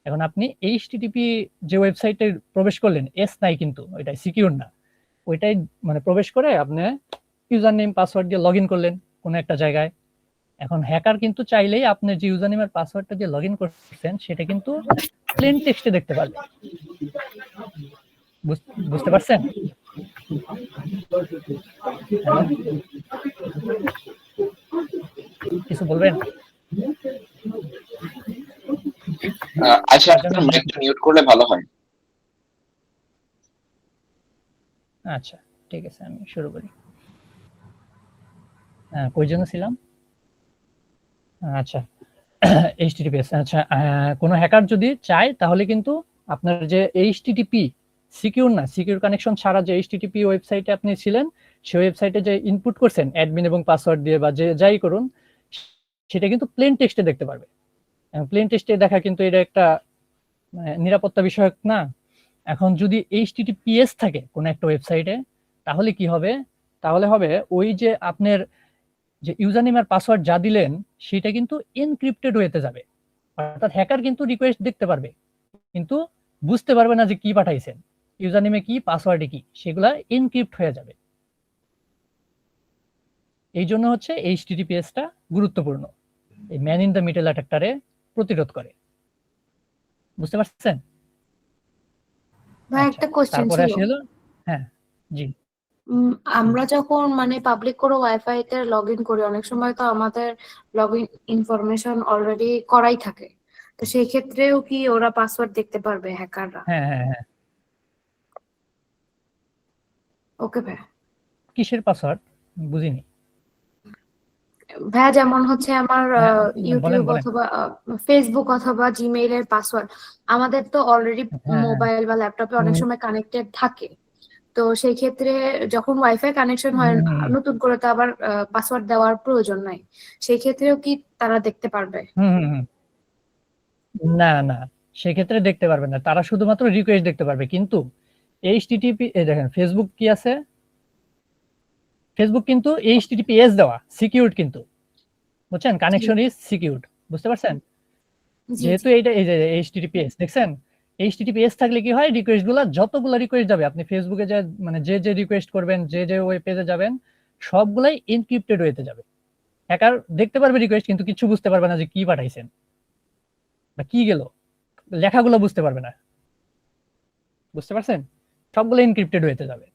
এখন আপনি এইচটিটিপি যে ওয়েবসাইটে প্রবেশ করলেন, এস নাই কিন্তু ওইটাই সিকিউর না, ওইটাই মানে প্রবেশ করে আপনি ইউজার নেম পাসওয়ার্ড দিয়ে লগ ইন করলেন কোনো একটা জায়গায়। এখন হ্যাকার কিন্তু চাইলেই আপনার যে ইউজার নেম আর পাসওয়ার্ডটা দিয়ে লগ ইন করছেন সেটা কিন্তু প্লেন টেক্সটে দেখতে পারবে। বুঝতে পারছেন? কিছু বলবেন? আচ্ছা, আপনার মাইকটা মিউট করলে ভালো হয়। আচ্ছা ঠিক আছে, আমি শুরু করি। কই জন্য ছিলাম? আচ্ছা, এইচটিটিপিএস। আচ্ছা, কোনো হ্যাকার যদি চায় তাহলে কিন্তু আপনার যে এইচটিটিপি সিকিউর না, সিকিউর কানেকশন ছাড়া যে এইচটিটিপি ওয়েবসাইটে আপনি ছিলেন, সেই ওয়েবসাইটে যে ইনপুট করছেন অ্যাডমিন এবং পাসওয়ার্ড দিয়ে বা যে যাই করুন, সেটা কিন্তু প্লেন টেক্সটে দেখতে পারবে। প্লেন টেক্সটে দেখা কিন্তু এটা একটা নিরাপত্তা বিষয়ক না। এখন যদি এইচটিটিপিএস থাকে কোনো একটা ওয়েবসাইটে, তাহলে কি হবে? তাহলে হবে ওই যে আপনার যে ইউজার নেম আর পাসওয়ার্ড যা দিলেন সেটা কিন্তু এনক্রিপ্টেড ওয়েতে যাবে, অর্থাৎ হ্যাকার কিন্তু রিকোয়েস্ট দেখতে পারবে কিন্তু বুঝতে পারবে না যে কি পাঠাইছেন, ইউজার নেমে কি পাসওয়ার্ডে কি, সেগুলা এনক্রিপ্ট হয়ে যাবে। এই জন্য হচ্ছে এইচটিটিপিএস টা গুরুত্বপূর্ণ, এই ম্যান ইন দ্য মিডল অ্যাটাকটারে প্রতিরোধ করে। বুঝতে পারছেন? ভাই একটা কোশ্চেন তারপরে ছিল। আসি হলো, হ্যাঁ জি, আমরা যখন মানে পাবলিক কোনো ওয়াইফাই তে লগ ইন করি, অনেক সময় তো আমাদের লগ ইন ইনফরমেশন অলরেডি করাই থাকে, তো সেই ক্ষেত্রেও কি ওরা পাসওয়ার্ড দেখতে পারবে হ্যাকাররা? হ্যাঁ হ্যাঁ হ্যাঁ। ওকে ভাই। কিসের পাসওয়ার্ড বুঝিনি? ভাইয়া যেমন হচ্ছে আমার হ্যাঁ, বলেন ইউটিউব বলেন। অথবা ফেসবুক অথবা জিমেইলের পাসওয়ার্ড আমাদের তো অলরেডি হ্যাঁ, মোবাইল বা ল্যাপটপে অনেক হুম, সময় কানেক্টেড থাকে। তো সেই ক্ষেত্রে যখন ওয়াইফাই কানেকশন হয় হুম, হুম, নতুন করে তো আবার পাসওয়ার্ড দেওয়ার প্রয়োজন নাই, সেই ক্ষেত্রেও কি তারা দেখতে পারবে? হুম, হুম, হুম। না না, সেক্ষেত্রে দেখতে পারবে না, তারা শুধুমাত্র রিকোয়েস্ট দেখতে পারবে। কিন্তু এইচটিটিপি এই দেখেন ফেসবুক কি আছে, ফেসবুক কিন্তু এইচটিটিপিএস দেওয়া সিকিউরড, কিন্তু বুঝছেন, জি কানেকশন ইজ সিকিউরড, বুঝতে পারছেন? জি যেহেতু জি। এইটা এই যে এইচটিটিপিএস দেখছেন, এইচটিটিপিএস থাকলে কি হয়, রিকোয়েস্ট গুলা যতগুলো রিকোয়েস্ট যাবে আপনি ফেসবুকে যে মানে যে রিকোয়েস্ট করবেন, যে ওয়েব পেজে যাবেন, সবগুলাই এনক্রিপ্টেড হইতে যাবে। হ্যাকার দেখতে পারবে রিকোয়েস্ট, কিন্তু কিছু বুঝতে পারবে না যে কি পাঠাইছেন বা কি গেল, লেখাগুলো বুঝতে পারবে না, বুঝতে পারছেন? সবগুলো এনক্রিপ্টেড হইতে যাবে,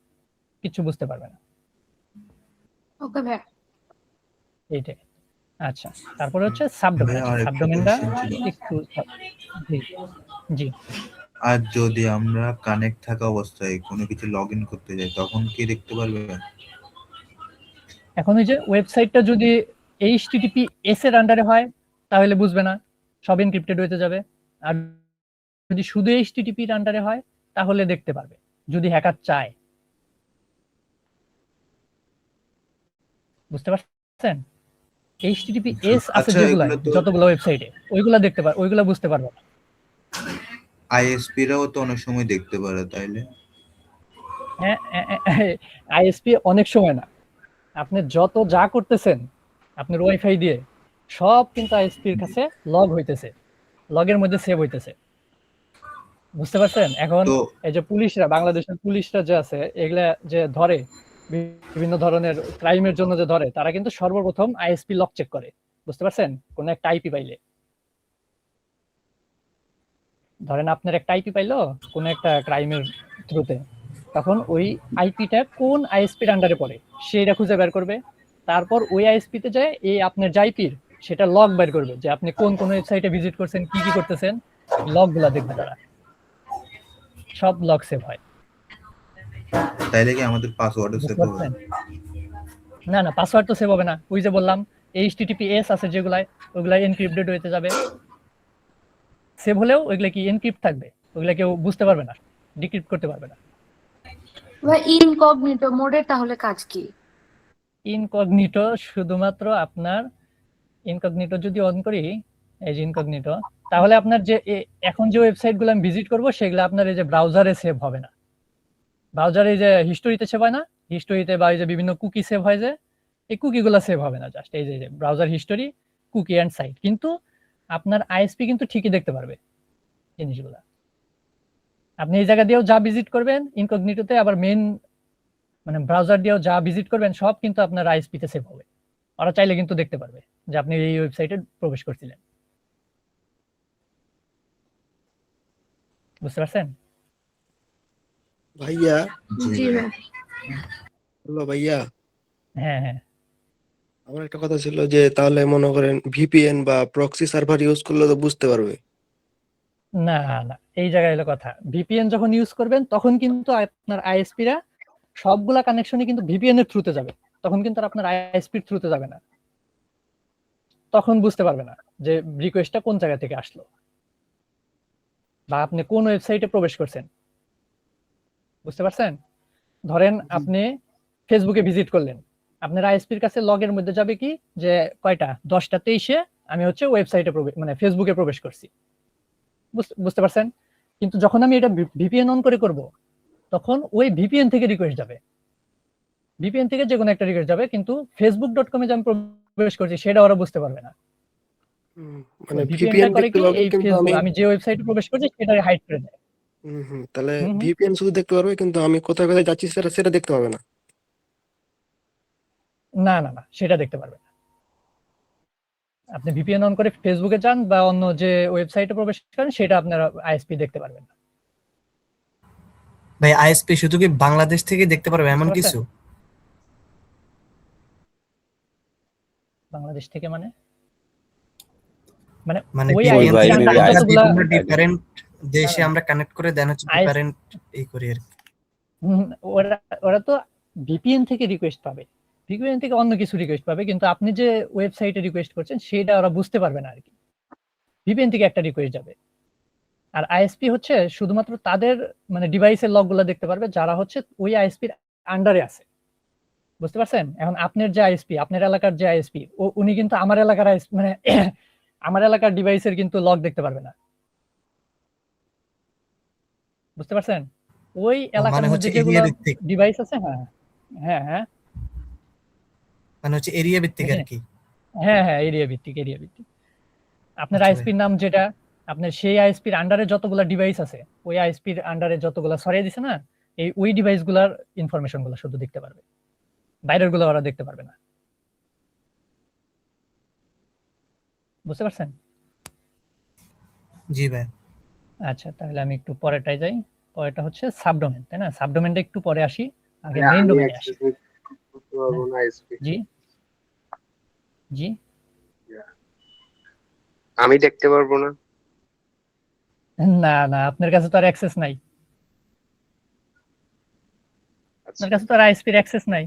কিছু বুঝতে পারবে না, ওকে ভাইয়া। এইটাই। আচ্ছা, তারপরে হচ্ছে সাবডোমেন। ভাইয়া আচ্ছা, আর একটা সাবডোমেনটা কোয়েশ্চেন ছিল। একটু জি জি। আর যদি আমরা কানেক্ট থাকা অবস্থায় কোনো কিছু লগ ইন করতে যাই তখন কি দেখতে পারবে? এখন ওই যে ওয়েবসাইটটা যদি এইচটিটিপিএস এর আন্ডারে হয় তাহলে বুঝবে না, সব এনক্রিপ্টেড হইতে যাবে। আর যদি শুধু এইচটিটিপির আন্ডারে হয় তাহলে দেখতে পারবে, যদি হ্যাকার চায়, বুঝতে পারছেন? এইচটিটিপিএস আছে আচ্ছা, যেগুলা, এগুলো তো যতগুলো ওয়েবসাইটে, ওইগুলা দেখতে পার, ওইগুলা বুঝতে পারবে না। আইএসপিরাও তো অনেক সময় দেখতে পারে, তাইলে? হ্যাঁ, আইএসপি অনেক সময় না, আপনি যত যা করতেছেন আপনার ওয়াইফাই দিয়ে সব কিন্তু আইএসপির কাছে লগ হইতেছে, লগের মধ্যে সেভ হইতেছে, বুঝতে পারছেন? এখন তো এই যে পুলিশরা, বাংলাদেশের পুলিশরা যে আছে, এগুলা যে ধরে বিভিন্ন ধরনের ক্রাইমের জন্য যে ধরে, তারা কিন্তু সর্বপ্রথম আইএসপি লক চেক করে, বুঝতে পারছেন? কোন একটা আইপি পাইলে, ধরেন আপনার একটা আইপি পাইলো কোন একটা ক্রাইমের থ্রুতে, তখন ওই আইপিটা কোন আইএসপির আন্ডারে পড়ে সেটা খুঁজে বের করবে। তারপর ওই আইএসপি তে যায় এই আপনার জাইপির সেটা লগ বের করবে, যে আপনি কোন কোন ওয়েবসাইটে ভিজিট করছেন, কি কি করতেছেন, লগ গুলা দেখবে তারা, সব লগ সেভ হয়, তাইলে কি আমাদের পাসওয়ার্ডও সেভ বুঝতে হবে? পারছেন? না না, পাসওয়ার্ড তো সেভ হবে না, ওই যে বললাম এইচটিটিপিএস আছে যেগুলাই, ওগুলা এনক্রিপ্টেড হইতে যাবে। সেভ হলেও ওইগুলা কি এনক্রিপ্ট থাকবে, ওইগুলা কেউ বুঝতে পারবে না, ডিক্রিপ্ট করতে পারবে না। ভাই ইনকগনিটো মোডের তাহলে কাজ কি? ইনকগনিটো শুধুমাত্র আপনার, ইনকগনিটো যদি অন করি, এই যে ইনকগনিটো, তাহলে আপনার যে এখন যে ওয়েবসাইট গুলো আমি ভিজিট করবো সেগুলো আপনার এই যে ব্রাউজারে সেভ হবে না, ব্রাউজারে যে হিস্টোরিতে সেভ হয় না, হিস্টোরিতে বা এই যে বিভিন্ন কুকি সেভ হয়, যে এই কুকি গুলো সেভ হবে না, জাস্ট এই যে browser history, cookie and site, কিন্তু আপনার আইএসপি কিন্তু ঠিকই দেখতে পারবে জিনিসগুলা। আপনি এই জায়গা দিয়েও যা ভিজিট করবেন ইনকগনিটোতে, আবার মেইন মানে ব্রাউজার দিয়েও যা ভিজিট করবেন সব কিন্তু আপনার আইএসপি তে সেভ হবে, ওরা চাইলে কিন্তু দেখতে পারবে যে আপনি এই ওয়েবসাইটে প্রবেশ করছিলেন, বুঝতে পারছেন? ভাইয়া, জি ভাই। হ্যালো ভাইয়া, হ্যাঁ হ্যাঁ। আমার একটা কথা ছিল যে তাহলে মনে করেন ভিপিএন বা প্রক্সি সার্ভার ইউজ করলে তো বুঝতে পারবে। না না, এই জায়গায় হলো কথা, ভিপিএন যখন ইউজ করবেন তখন কিন্তু আপনার আইএসপিরা সবগুলা কানেকশনই কিন্তু ভিপিএন এর থ্রুতে যাবে, তখন কিন্তু আর আপনার আইএসপির থ্রুতে যাবে না, তখন বুঝতে পারবে না যে রিকোয়েস্টটা কোন জায়গা থেকে আসলো বা আপনি কোন ওয়েবসাইটে প্রবেশ করছেন, বুঝতে পারছেন? ধরেন আপনি ফেসবুকে ভিজিট করলেন, আপনার আইএসপির কাছে লগের মধ্যে যাবে কি যে কয়টা 10:23 আমি হচ্ছে ওয়েবসাইটে মানে ফেসবুকে প্রবেশ করছি, বুঝতে পারছেন? কিন্তু যখন আমি এটা ভিপিএন অন করে করব, তখন ওই ভিপিএন থেকে রিকোয়েস্ট যাবে, ভিপিএন থেকে যে কোনো একটা রিকোয়েস্ট যাবে, কিন্তু facebook.com এ যে আমি প্রবেশ করছি সেটা ওরা বুঝতে পারবে না। মানে ভিপিএনটা ভিপিএন করে দেখতে কি, পারবে এই কিন্তু ফেসবুক আমি যে ওয়েবসাইটে প্রবেশ করছি সেটা হাইড করে দেয়। তাহলে হুম হুম। ভিপিএন শুধু দেখতে পারবে কিন্তু আমি কোথায় কোথায় যাচ্ছি সেটা সেটা দেখতে পাবে না। না না না, সেটা দেখতে পারবে না। আপনি ভিপিএন অন করে ফেসবুকে যান বা অন্য যে ওয়েবসাইটে প্রবেশ করেন সেটা আপনার আইএসপি দেখতে পারবেন না। ভাই আইএসপি শুধু কি বাংলাদেশ থেকে দেখতে পারবে এমন বুঝতে কিছু? বাংলাদেশ থেকে মানে মানে মানে ওই VPN আইএসপি থেকে আন্ডারে আমরা যতগুলা বিভিন্ন ডিফারেন্ট দেশে আমরা কানেক্ট করে দেন হচ্ছে IS ডিফারেন্ট এই করি আর কি। ওরা ওরা তো ভিপিএন থেকে রিকোয়েস্ট পাবে, ভিপিএন থেকে অন্য কিছু রিকোয়েস্ট পাবে, কিন্তু আপনি যে ওয়েবসাইটে রিকোয়েস্ট করছেন সেটা ওরা বুঝতে পারবে না আর কি। ভিপিএন থেকে একটা রিকোয়েস্ট যাবে। আর আইএসপি হচ্ছে শুধুমাত্র তাদের মানে ডিভাইসের লগগুলো দেখতে পারবে যারা হচ্ছে ওই আইএসপির আন্ডারে আছে। বুঝতে পারছেন? এখন আপনার যে আইএসপি, আপনার এলাকার যে আইএসপি, উনি কিন্তু আমার এলাকার আইএসপি মানে আমার এলাকার ডিভাইসের কিন্তু লগ দেখতে পারবে না। বুঝতে পারছেন? ওই এলাকার মানে মধ্যে হচ্ছে যেগুলো এরিয়া ভিত্তিক, ডিভাইস আছে, হ্যাঁ হ্যাঁ হ্যাঁ মানে হচ্ছে এরিয়া ভিত্তিক আর কি। হ্যাঁ হ্যাঁ এরিয়া ভিত্তিক, এরিয়া ভিত্তিক। আপনার আচ্ছা ভাই। আইএসপির নাম যেটা, আপনার সেই আইএসপির আন্ডারে যতগুলা ডিভাইস আছে, ওই আইএসপির আন্ডারে যতগুলা ছড়িয়ে দিছে না, ওই ডিভাইসগুলোর ইনফরমেশন গুলো শুধু দেখতে পারবে, বাইরের গুলো ওরা দেখতে পারবে না। বুঝতে পারছেন? জি ভাই। আচ্ছা, তাহলে আমি একটু পরেরটায় যাই। পরেরটা হচ্ছে সাবডোমেন, তাই না? সাবডোমেনটা একটু পরে আসি, আগে মেইন ডোমেনে আসি। জি জি আমি দেখতে পারবো না। না না, আপনার কাছে তো আর অ্যাক্সেস নাই, আপনার কাছে তো আর আইএসপির অ্যাক্সেস নাই।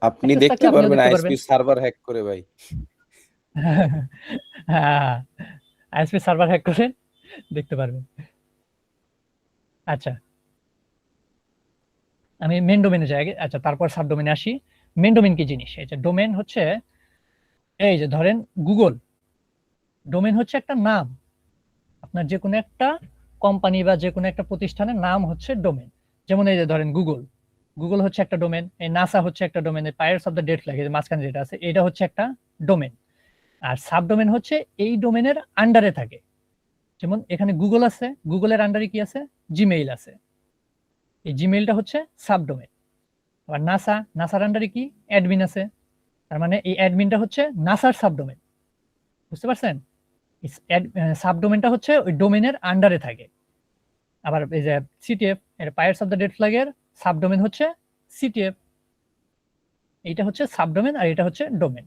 আপনি Access দেখতে থাকলে আপনিও পারবেন দেখতে আইএসপি সার্ভার হ্যাক করে ভাই। হ্যাঁ, আইএসপি সার্ভার হ্যাক করে দেখতে পারবেন। আচ্ছা, আমি মেইন ডোমেনে যাই আগে। আচ্ছা, তারপর সাব ডোমেনে আসি। মেইন ডোমেন কি জিনিস? এই যে ডোমেন হচ্ছে, এই যে ধরেন গুগল, ডোমেন হচ্ছে একটা নাম। আপনার যে কোনো একটা কোম্পানি বা যে কোনো একটা প্রতিষ্ঠানের নাম হচ্ছে ডোমেন। যেমন এই যে ধরেন গুগল, গুগল হচ্ছে একটা ডোমেন, এই নাসা হচ্ছে একটা ডোমেন, এই pirates of the date flag এর মাঝখানে যেটা আছে এটা হচ্ছে একটা ডোমেন। আর সাব ডোমেন হচ্ছে এই ডোমেনের আন্ডারে থাকে। যেমন এখানে গুগল আছে, গুগলের আন্ডারে কি আছে? জিমেইল আছে, এই জিমেইলটা হচ্ছে সাব ডোমেন। আবার নাসা, নাসার আন্ডারে কি? অ্যাডমিন আছে, তার মানে এই অ্যাডমিনটা হচ্ছে নাসার সাব ডোমেন। বুঝতে পারছেন? সাব ডোমেনটা হচ্ছে ওই ডোমেনের আন্ডারে থাকে। আবার এই যে সিটিএফ, এর পাইরেটস অফ দ্য ডেট ফ্ল্যাগের সাব ডোমেন হচ্ছে সিটিএফ। এইটা হচ্ছে সাব ডোমেন আর এটা হচ্ছে ডোমেন।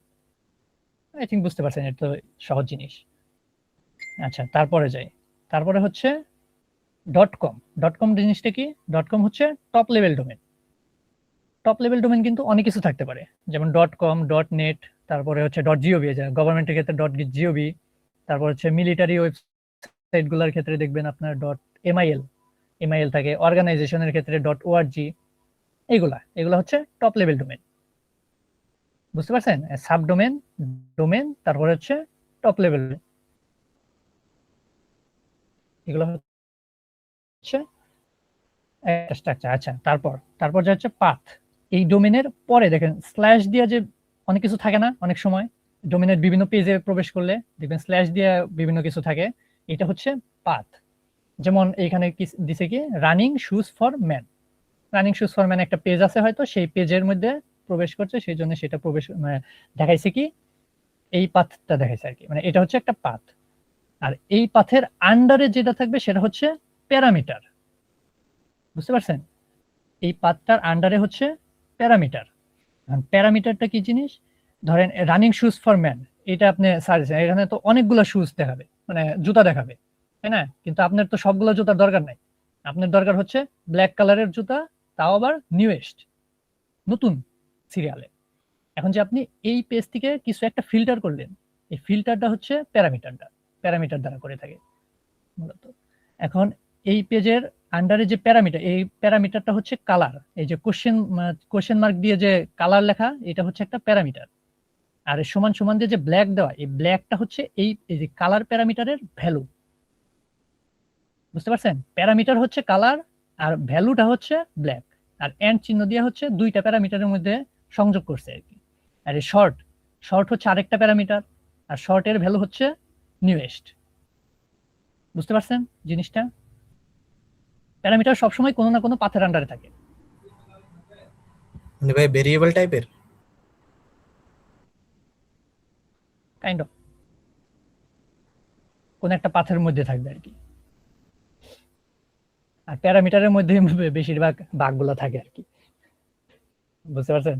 আই থিঙ্ক বুঝতে পারছেন, এটা তো সহজ জিনিস। আচ্ছা, তারপরে যাই। তারপরে হচ্ছে ডট কম। ডট কম জিনিসটা কি? ডট কম হচ্ছে top level domain. Top level domain কিন্তু অনেক কিছু থাকতে পারে, যেমন ডট কম, ডট নেট, তারপরে হচ্ছে ডট জিওভি, গভর্নমেন্টের ক্ষেত্রে ডট জিওভি, তারপর হচ্ছে মিলিটারি ওয়েবসাইট গুলার ক্ষেত্রে দেখবেন আপনার ডট এমআইএল, এমআইএল থাকে, অর্গানাইজেশনের ক্ষেত্রে ডট ওআরজি। এগুলা হচ্ছে টপ লেভেল ডোমেন। বুঝতে পারছেন? সাব ডোমেন, ডোমেন, তারপরে হচ্ছে টপ লেভেল, এগুলো হচ্ছে একটা স্ট্রাকচার। আচ্ছা, তারপর যে হচ্ছে পাথ। এই ডোমেনের পরে দেখেন স্ল্যাশ দিয়ে যে অনেক কিছু থাকে না, অনেক সময় ডোমেনের বিভিন্ন পেজে প্রবেশ করলে দেখবেন স্ল্যাশ দিয়ে বিভিন্ন কিছু থাকে, এটা হচ্ছে পাথ। যেমন এইখানে কি দিছে কি? Running shoes for man. Running shoes for man একটা পেজ আছে, হয়তো সেই পেজের মধ্যে প্রবেশ করছে, সেই জন্য সেটা প্রবেশ মানে দেখাইছে কি এই পাথটা দেখাইছে আর কি, মানে এটা হচ্ছে একটা পাথ। আর এই পাথের আন্ডারে যেটা থাকবে সেটা হচ্ছে প্যারামিটার। বুঝতে পারছেন? এই পাথটার আন্ডারে হচ্ছে প্যারামিটার। প্যারামিটারটা কি জিনিস? ধরেন রানিং শুজ ফর ম্যান, এটা আপনি সার্চ, এখানে তো অনেকগুলো শুজ দেখাবে, মানে জুতা দেখাবে, তাই না? কিন্তু আপনার তো সবগুলো জুতার দরকার নাই, আপনার দরকার হচ্ছে ব্ল্যাক কালারের জুতা, তাও আবার নিউয়েস্ট, নতুন সিরিয়ালে। এখন যে আপনি এই পেজ থেকে কিছু একটা ফিল্টার করলেন, এই ফিল্টারটা হচ্ছে প্যারামিটার দ্বারা করে থাকে মূলত। এখন এই পেজের আন্ডারে যে প্যারামিটার, এই প্যারামিটারটা হচ্ছে কালার। এই যে কোশ্চেন মার্ক দিয়ে যে কালার লেখা, এটা হচ্ছে একটা প্যারামিটার। আর সমান সমান দিয়ে যে ব্ল্যাক দেওয়া, এই ব্ল্যাকটা হচ্ছে এই যে কালার প্যারামিটারের ভ্যালু। বুঝতে পারছেন? প্যারামিটার হচ্ছে কালার আর ভ্যালুটা হচ্ছে ব্ল্যাক, আর এন্ড চিহ্ন দিয়ে হচ্ছে দুইটা প্যারামিটারের মধ্যে সংযোগ করছে আর কি। আর এই শর্ট হচ্ছে আরেকটা প্যারামিটার, আর শর্টের ভ্যালু হচ্ছে নিউয়েস্ট। বুঝতে পারছেন জিনিসটা? প্যারামিটার সবসময় কোনো না কোনো পাথের আন্ডারে থাকে। মানে ভাই ভেরিয়েবল টাইপের কাইন্ড অফ কোন একটা পাথের মধ্যে থাকবে আর কি। আর প্যারামিটারের মধ্যে বেশিরভাগ বাগগুলো থাকে আর কি। বুঝতে পারছেন?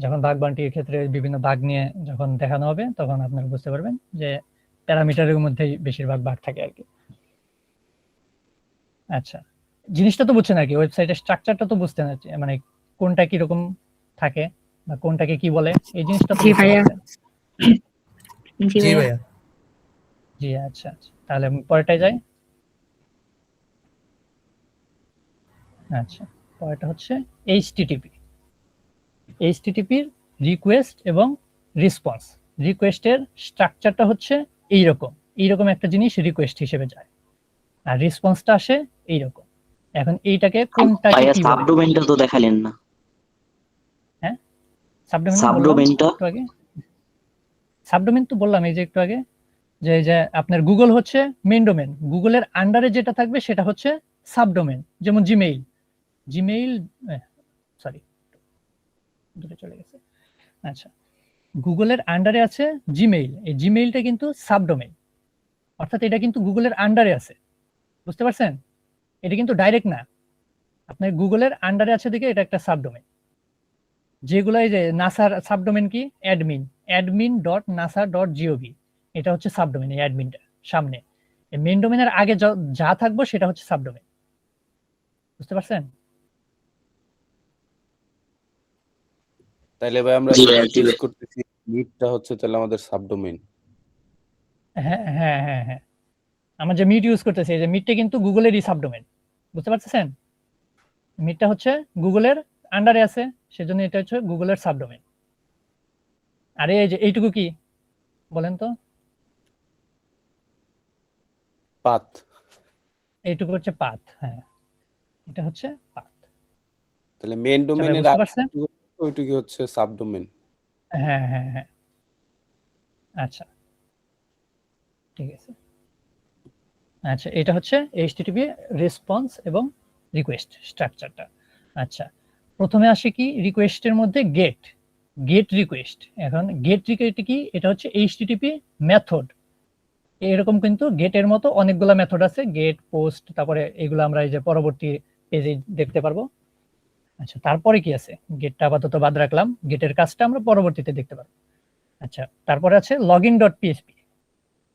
যখন বাগ বান্টির ক্ষেত্রে বিভিন্ন বাগ নিয়ে যখন দেখানো হবে, তখন আপনারা বুঝতে পারবেন যে প্যারামিটারের মধ্যেই বেশিরভাগ বাগ থাকে আর কি। আচ্ছা, জিনিসটা তো বুঝছেন আর কি, ওয়েবসাইটের স্ট্রাকচারটা তো বুঝতে না, মানে কোনটা কিরকম থাকে বা কোনটাকে কি বলে এই জিনিসটা তো জি বুঝতে ভাইয়া। পারছেন। জি জি ভাইয়া। ভাইয়া। জি আচ্ছা আচ্ছা, তাহলে আমি পরেরটায় যাই। আচ্ছা, পরেরটা হচ্ছে এইচটিটিপি। এইচটিটিপির রিকোয়েস্ট এবং রেসপন্স। রিকোয়েস্টের স্ট্রাকচারটা হচ্ছে এইরকম একটা জিনিস রিকোয়েস্ট হিসেবে যায়, আর রেসপন্সটা আসে এইরকম। এখন এইটাকে কোনটাকে ভাইয়া কি বলে? সাবডোমেনটা তো দেখালেন না। হ্যাঁ, সাবডোমেন বললাম সাবডোমেনটা একটু আগে। সাবডোমেন তো বললাম এই যে একটু আগে, যে এই যে আপনার গুগল হচ্ছে মেইন ডোমেন, গুগলের আন্ডারে যেটা থাকবে সেটা হচ্ছে সাবডোমেন। যেমন জিমেইল সরি দূরে চলে গেছে। আচ্ছা, গুগলের আন্ডারে আছে জিমেইল, এই জিমেইলটা কিন্তু সাবডোমেন, অর্থাৎ এটা কিন্তু গুগলের আন্ডারে আছে। বুঝতে পারছেন? এটা কিন্তু ডাইরেক্ট না, আপনার গুগলের আন্ডারে আছে দেখে এটা একটা সাবডোমেন। যেগুলো এই যে নাসার সাবডোমেন কি, admin.nasa.gov, এটা হচ্ছে সাবডোমেন। এই অ্যাডমিনটা সামনে, এই মেইন ডোমেনের আগে যা থাকবে সেটা হচ্ছে সাবডোমেন। বুঝতে পারছেন? তাইলে ভাই আমরা জি ভাইয়া, জি ইউজ ভাইয়া। করতেছি, মিটটা হচ্ছে তাহলে আমাদের সাবডোমেইন। হ্যাঁ হ্যাঁ হ্যাঁ হ্যাঁ, আমরা যে মিট ইউজ করতেছি, এই যে মিটটা কিন্তু গুগলেরই সাবডোমেন। বুঝতে পারতেছেন? মিটটা হচ্ছে গুগলের আন্ডারে আছে, সেজন্য এটা হচ্ছে গুগলের সাবডোমেন। আরে এই যে এইটুকু কি বলেন তো? পাথ। এইটুকু হচ্ছে পাথ। হ্যাঁ, এটা হচ্ছে পাথ। তাহলে মেইন ডোমেইনের বুঝতে পারছেন? ওইটুকু হচ্ছে সাবডোমেইন। হ্যাঁ হ্যাঁ হ্যাঁ, আচ্ছা ঠিক আছে। আচ্ছা, এটা হচ্ছে এইচটিটিপি রেসপন্স এবং রিকোয়েস্ট স্ট্রাকচারটা। আচ্ছা, প্রথমে আসে কি রিকোয়েস্টের মধ্যে গেট রিকোয়েস্ট। এখন গেট রিকোয়েস্ট কি? এটা হচ্ছে এইচটিটিপি মেথড। এরকম কিন্তু গেটের মতো অনেকগুলো মেথড আছে, গেট, পোস্ট, তারপরে এগুলো আমরা এই যে পরবর্তী পেজে দেখতে পারবো। আচ্ছা, তারপরে কি আছে? গেটটা আপাতত বাদ রাখলাম, গেটের কাজটা আমরা পরবর্তীতে দেখতে পারবো। আচ্ছা, তারপরে আছে লগইন.পিএইচপি,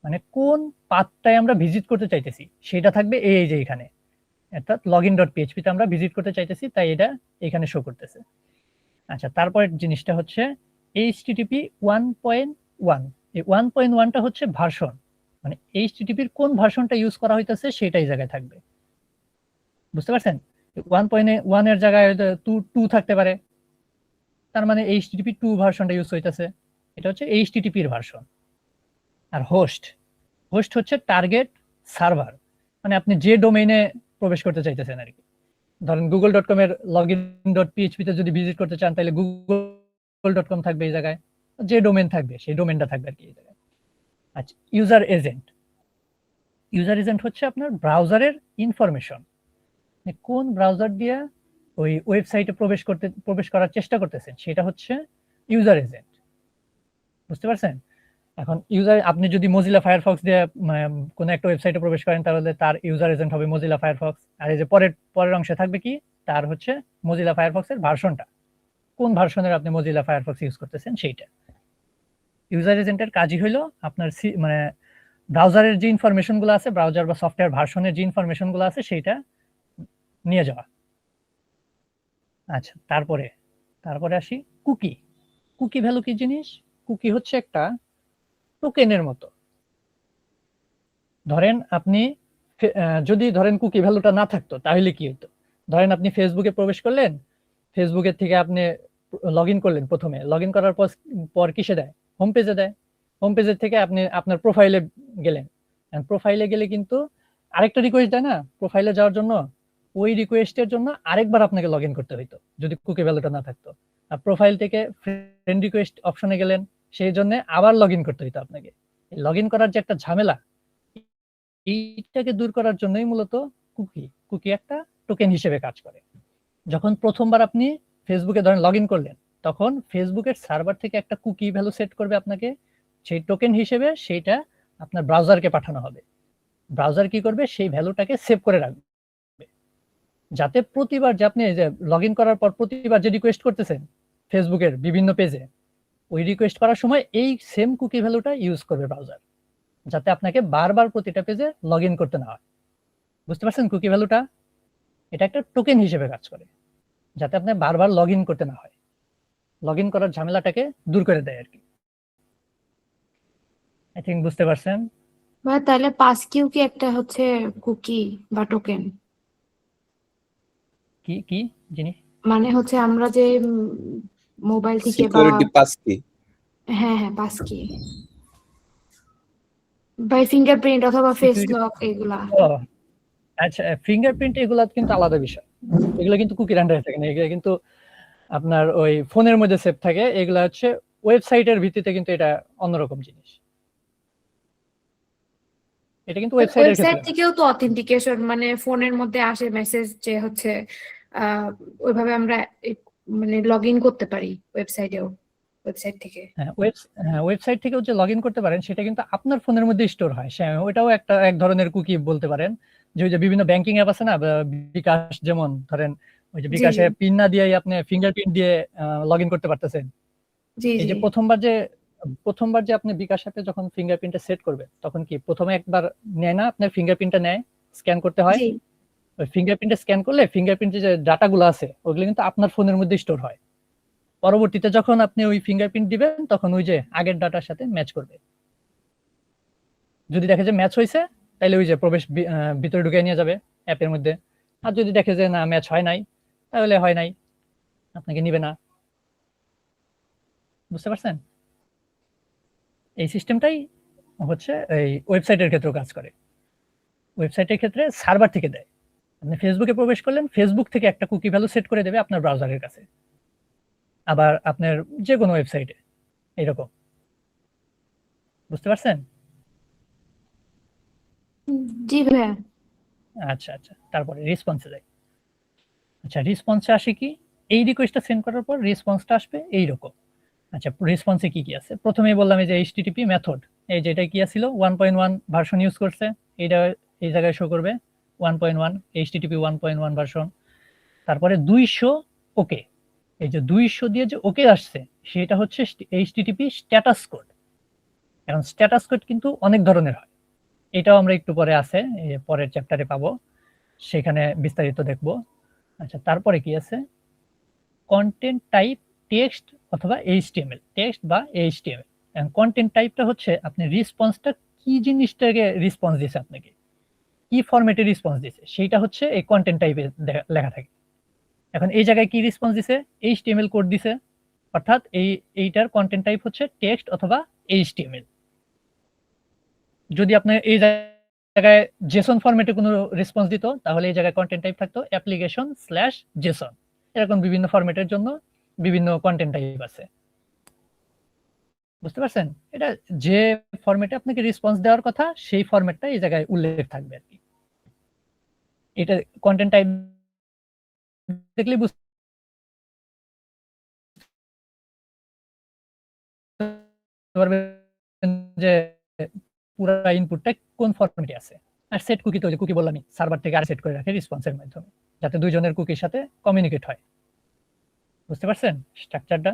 মানে কোন পাথটায় আমরা ভিজিট করতে চাইতেছি সেটা থাকবে এই যে এখানে, অর্থাৎ লগইন.পিএইচপি তে আমরা ভিজিট করতে চাইতেছি, তাই এটা এখানে শো করতেছে। আচ্ছা, তারপরের জিনিসটা হচ্ছে এইচটিটিপি 1.1। এই 1.1টা হচ্ছে ভার্সন, মানে এইচটিটিপির কোন ভার্সনটা ইউজ করা হইতেছে সেটাই জায়গায় থাকবে। বুঝতে পারছেন? 1.1 এর জায়গায় 2 থাকতে পারে, তার মানে এইচটিটিপি 2 ভার্সনটা ইউজ হইতেছে, এটা হচ্ছে এইচটিটিপির ভার্সন। আর হোস্ট হচ্ছে টার্গেট সার্ভার, মানে আপনি যে ডোমেইনে প্রবেশ করতে চাইতেছেন আর কি। ধরেন google.com এর login.php তে যদি ভিজিট করতে চান তাহলে google.com থাকবে এই জায়গায়, যে ডোমেইন থাকবে সেই ডোমেইনটা থাকবে আর কি এই জায়গায়। আচ্ছা, ইউজার এজেন্ট হচ্ছে আপনার ব্রাউজারের ইনফরমেশন, কোন ব্রাউজার দিয়ে ওই ওয়েবসাইটে প্রবেশ করার চেষ্টা করতেছেন সেটা হচ্ছে ইউজার এজেন্ট। বুঝতে পারছেন? এখন আপনি যদি মজিলা ফায়ারফক্স দিয়ে মানে কোনো একটা ওয়েবসাইটে প্রবেশ করেন তাহলে তার ইউজার এজেন্ট হবে মজিলা ফায়ারফক্স। আর এই যে পরের অংশে থাকবে কি, তার হচ্ছে মজিলা ফায়ারফক্সের ভার্সনটা, কোন ভার্সনের আপনি মজিলা ফায়ারফক্স ইউজ করতেছেন সেইটা। ইউজার এজেন্টের কাজই হলো আপনার মানে ব্রাউজারের যে ইনফরমেশন গুলো আছে, ব্রাউজার বা সফটওয়্যার ভার্সনের যে ইনফরমেশন গুলো আছে সেইটা নিয়ে যাওয়া। আচ্ছা, তারপরে আসি কুকি ভ্যালু কি জিনিস? কুকি হচ্ছে একটা টোকেনের মতো। ধরেন আপনি যদি ধরেন কুকি ভ্যালুটা না থাকতো তাহলে কি হতো? ধরেন আপনি ফেসবুকে প্রবেশ করলেন, ফেসবুকের থেকে আপনি লগইন করলেন, প্রথমে লগইন করার পর কিসে দেয়? হোম পেজে দেয়। হোম পেজের থেকে আপনি আপনার প্রোফাইলে গেলেন, প্রোফাইলে গেলে কিন্তু আরেকটা রিকোয়েস্ট দেয় না প্রোফাইলে যাওয়ার জন্য? ওই রিকোয়েস্টের জন্য আরেকবার আপনাকে লগইন করতে হইতো যদি কুকি ভ্যালুটা না থাকতো। আর প্রোফাইল থেকে ফ্রেন্ড রিকোয়েস্ট অপশনে গেলেন, সেই জন্য আবার লগইন করতে হইতো আপনাকে। লগইন করার যে একটা ঝামেলা, এইটাকে দূর করার জন্যই মূলত কুকি একটা টোকেন হিসেবে কাজ করে। যখন প্রথমবার আপনি ফেসবুকে ধরেন লগইন করলেন, তখন ফেসবুকের সার্ভার থেকে একটা কুকি ভ্যালু সেট করবে আপনাকে, সেই টোকেন হিসেবে সেইটা আপনার ব্রাউজারকে পাঠানো হবে। ব্রাউজার কি করবে? সেই ভ্যালুটাকে সেভ করে রাখবে, যাতে প্রতিবার যে আপনি লগইন করার পর প্রতিবার যে রিকোয়েস্ট করতেছেন ফেসবুকের বিভিন্ন পেজে, ওই রিকোয়েস্ট করার সময় এই সেম কুকি ভ্যালুটা ইউজ করবে ব্রাউজার, যাতে আপনাকে বারবার প্রতিটা পেজে লগইন করতে না হয়। বুঝতে পারছেন? কুকি ভ্যালুটা এটা একটা টোকেন হিসেবে কাজ করে, যাতে আপনি বারবার লগইন করতে না হয়। লগ ইন করার ঝামেলাটাকে দূর করে দেয় আর কি। আই থিঙ্ক বুঝতে পারছেন। ভাই তাহলে পাস কিউ কি একটা হচ্ছে কুকি বা টোকেন? কি কি জিনিস? মানে হচ্ছে আমরা যে মোবাইল থেকে বা সিকিউরিটি পাস কি? হ্যাঁ হ্যাঁ পাস কি বাই ফিঙ্গারপ্রিন্ট অথবা ফেস Security- লক এগুলা। ও, আচ্ছা, ফিঙ্গারপ্রিন্ট এগুলা কিন্তু আলাদা বিষয়। এগুলো কিন্তু কুকির আন্ডারে থাকে না, এগুলো কিন্তু আপনার ওই ফোনের মধ্যে সেভ থাকে। এগুলা হচ্ছে ওয়েবসাইটের ভিত্তিতে, কিন্তু এটা অন্যরকম জিনিস। এটা কিন্তু ওয়েবসাইটের ওয়েবসাইট ক্ষেত্রে থেকেও তো অথেন্টিকেশন মানে ফোনের মধ্যে আসে মেসেজ যে হচ্ছে ওইভাবে আমরা মানে লগ ইন করতে পারি ওয়েবসাইটেও, ওয়েবসাইট থেকে। ওয়েবসাইট থেকেও যে লগ ইন করতে পারেন সেটা কিন্তু আপনার ফোনের মধ্যে স্টোর হয়। ওইটাও এক ধরনের কুকি বলতে পারেন। যে ওই যে বিভিন্ন ব্যাংকিং অ্যাপ আছে না, বিকাশ যেমন, ধরেন ওই যে বিকাশে পিন না দিয়ে আপনি ফিঙ্গারপ্রিন্ট দিয়ে লগ ইন করতে পারতেছেন। জি এই যে জি প্রথমবার যে আপনি বিকাশ অ্যাপে যখন ফিঙ্গারপ্রিন্টটা সেট করবেন, তখন কি প্রথমে একবার নেয় না, আপনার ফিঙ্গারপ্রিন্টটা নেয়, স্ক্যান করতে হয়। জি ওই ফিঙ্গারপ্রিন্টে স্ক্যান করলে ফিঙ্গারপ্রিন্টে যে ডাটাগুলো আছে ওগুলো কিন্তু আপনার ফোনের মধ্যে স্টোর হয়। পরবর্তীতে যখন আপনি ওই ফিঙ্গারপ্রিন্ট দিবেন তখন ওই যে আগের ডাটার সাথে ম্যাচ করবে। যদি দেখে যে ম্যাচ হয়েছে তাহলে ওই যে ভিতরে ঢুকিয়ে নিয়ে যাবে অ্যাপের মধ্যে। আর যদি দেখে যে না ম্যাচ হয় নাই, তাহলে হয় নাই, আপনাকে নিবে না। বুঝতে পারছেন? এই সিস্টেমটাই হচ্ছে এই ওয়েবসাইটের ক্ষেত্রেও কাজ করে। ওয়েবসাইটের ক্ষেত্রে সার্ভার থেকে দেয়। আপনি ফেসবুকে প্রবেশ করলেন, ফেসবুক থেকে একটা কুকি ভ্যালু সেট করে দেবে আপনার ব্রাউজারের কাছে, আবার আপনার যে কোনো ওয়েবসাইটে এরকম। বুঝতে পারছেন? জি ভাইয়া। আচ্ছা আচ্ছা, তারপরে রেসপন্সে যাই। আচ্ছা, রেসপন্সে আসে কি, এই রিকোয়েস্টটা সেন্ড করার পর রেসপন্সটা আসবে এইরকম। আচ্ছা, রেসপন্সে কি কি আছে? প্রথমেই বললাম এই যে এইচটিটিপি মেথড, এই যে এটা কি ছিল 1.1 ভার্সন ইউজ করছে, এইটা এই জায়গায় শো করবে 1.1 এইচটিটিপি 1.1 ভার্সন। তারপরে 200 ওকে, এই যে 200 দিয়ে যে ওকে আসছে সেটা হচ্ছে এইচটিটিপি স্ট্যাটাস কোড। এখন স্ট্যাটাস কোড কিন্তু অনেক ধরনের হয়, এটাও আমরা একটু পরে আছে, পরের চ্যাপ্টারে পাবো, সেখানে বিস্তারিত দেখব। আচ্ছা, তারপরে কি আছে? কন্টেন্ট টাইপ টেক্সট অথবা এইচটিএমএল, টেক্সট বা এইচটিএমএল। এবং কন্টেন্ট টাইপটা হচ্ছে আপনি রেসপন্সটা কি জিনিসটাকে রেসপন্স দিয়েছে, আপনাকে কি ফরম্যাটে রেসপন্স দিয়েছে সেইটা হচ্ছে এই কন্টেন্ট টাইপে লেখা থাকে। এখন এই জায়গায় কি রেসপন্স দিছে? এইচটিএমএল কোড দিছে, অর্থাৎ এইটার কন্টেন্ট টাইপ হচ্ছে টেক্সট অথবা এইচটিএমএল। যদি আপনি এই জায়গায় জেসন ফরম্যাটে কোনো রেসপন্স দিত, তাহলে এই জায়গায় কন্টেন্ট টাইপ থাকতো অ্যাপ্লিকেশন/জেসন। এরকম বিভিন্ন ফরম্যাটের জন্য বিভিন্ন কন্টেন্ট টাইপ আছে। বুঝতে পারছেন? এটা যে ফরম্যাটে আপনাকে রেসপন্স দেওয়ার কথা সেই ফরম্যাটটা এই জায়গায় উল্লেখ থাকবে আর কি। এটা কন্টেন্ট টাইপ দেখলে বুঝতে পারবেন যে পুরো ইনপুটটা কোন ফরম্যাটে আছে। আর সেট কুকি তো কুকি বললামই, সার্ভার থেকে আর সেট করে রাখে রেসপন্সের মাধ্যমে, যাতে দুইজনের কুকির সাথে কমিউনিকেট হয়। বুঝতে পারছেন স্ট্রাকচারটা?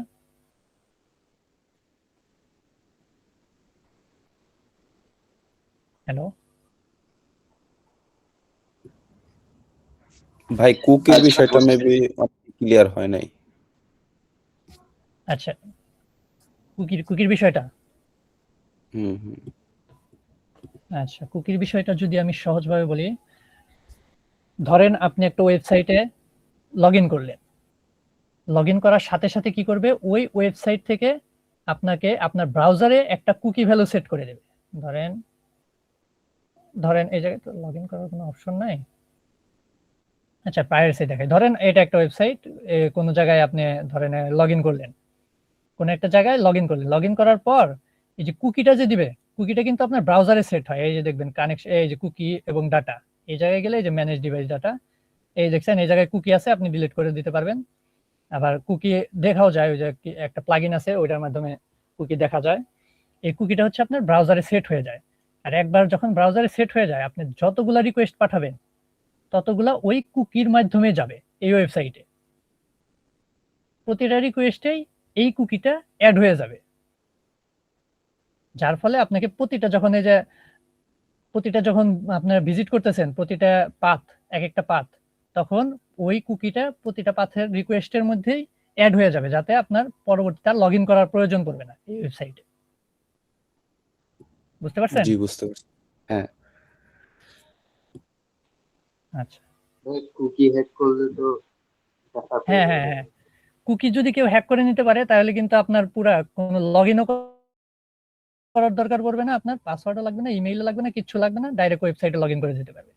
হ্যালো ভাই কুকির আচ্ছা, বিষয়টা বুঝছি। মেবি ক্লিয়ার হয় নাই। আচ্ছা, কুকির বিষয়টা। হুম হুম। আচ্ছা, কুকির বিষয়টা যদি আমি সহজভাবে বলি, ধরেন আপনি একটা ওয়েবসাইটে লগ ইন করলেন, লগ ইন করার সাথে সাথে কি করবে, ওই ওয়েবসাইট থেকে আপনাকে আপনার ব্রাউজারে একটা কুকি ভ্যালু সেট করে দেবে। ধরেন এই জায়গায় তো লগ ইন করার কোনো অপশন নাই। আচ্ছা, প্রাইভেসি দেখাই। ধরেন এটা একটা ওয়েবসাইট, কোনো জায়গায় আপনি ধরেন লগ ইন করলেন, কোনো একটা জায়গায় লগ ইন করলেন, লগ ইন করার পর এই যে কুকিটা যে দিবে, কুকিটা কিন্তু আপনার ব্রাউজারে সেট হয়। এই যে দেখবেন কানেকশন, এই যে কুকি এবং ডাটা, এই জায়গায় গেলে এই যে ম্যানেজ ডিভাইস ডাটা, এই দেখছেন এই জায়গায় কুকি আছে, আপনি ডিলিট করে দিতে পারবেন। আবার কুকি দেখাও যায়, ওই যে একটা প্লাগইন আছে ওইটার মাধ্যমে কুকি দেখা যায়। এই কুকিটা হচ্ছে আপনার ব্রাউজারে সেট হয়ে যায়। আর একবার যখন ব্রাউজারে সেট হয়ে যায়, আপনি যতগুলা রিকোয়েস্ট পাঠাবেন ততগুলা ওই কুকির মাধ্যমে যাবে এই ওয়েবসাইটে। প্রতিটা রিকোয়েস্টেই এই কুকিটা অ্যাড হয়ে যাবে, যার ফলে আপনাকে প্রতিটা যখন আপনারা ভিজিট করতেছেন, প্রতিটা পাথ, এক একটা পাথ, তখন ওই কুকিটা প্রতিটা পাথের রিকোয়েস্টের মধ্যেই অ্যাড হয়ে যাবে, যাতে আপনার পরবর্তীতে আর লগ ইন করার প্রয়োজন পড়বে না এই ওয়েবসাইটে। বুঝতে পারছেন? জি বুঝতে পারছি। হ্যাঁ আচ্ছা, কুকি হ্যাক করলে তো টাকা হ্যাঁ হ্যাঁ হ্যাঁ, কুকি যদি কেউ হ্যাক করে নিতে পারে তাহলে কিন্তু আপনার পুরা কোনো লগ ইনও করার দরকার পড়বে না, আপনার পাসওয়ার্ডও লাগবে না, ইমেইলও লাগবে না, কিচ্ছু লাগবে না, ডাইরেক্ট ওয়েবসাইটে লগ ইন করে যেতে পারবে।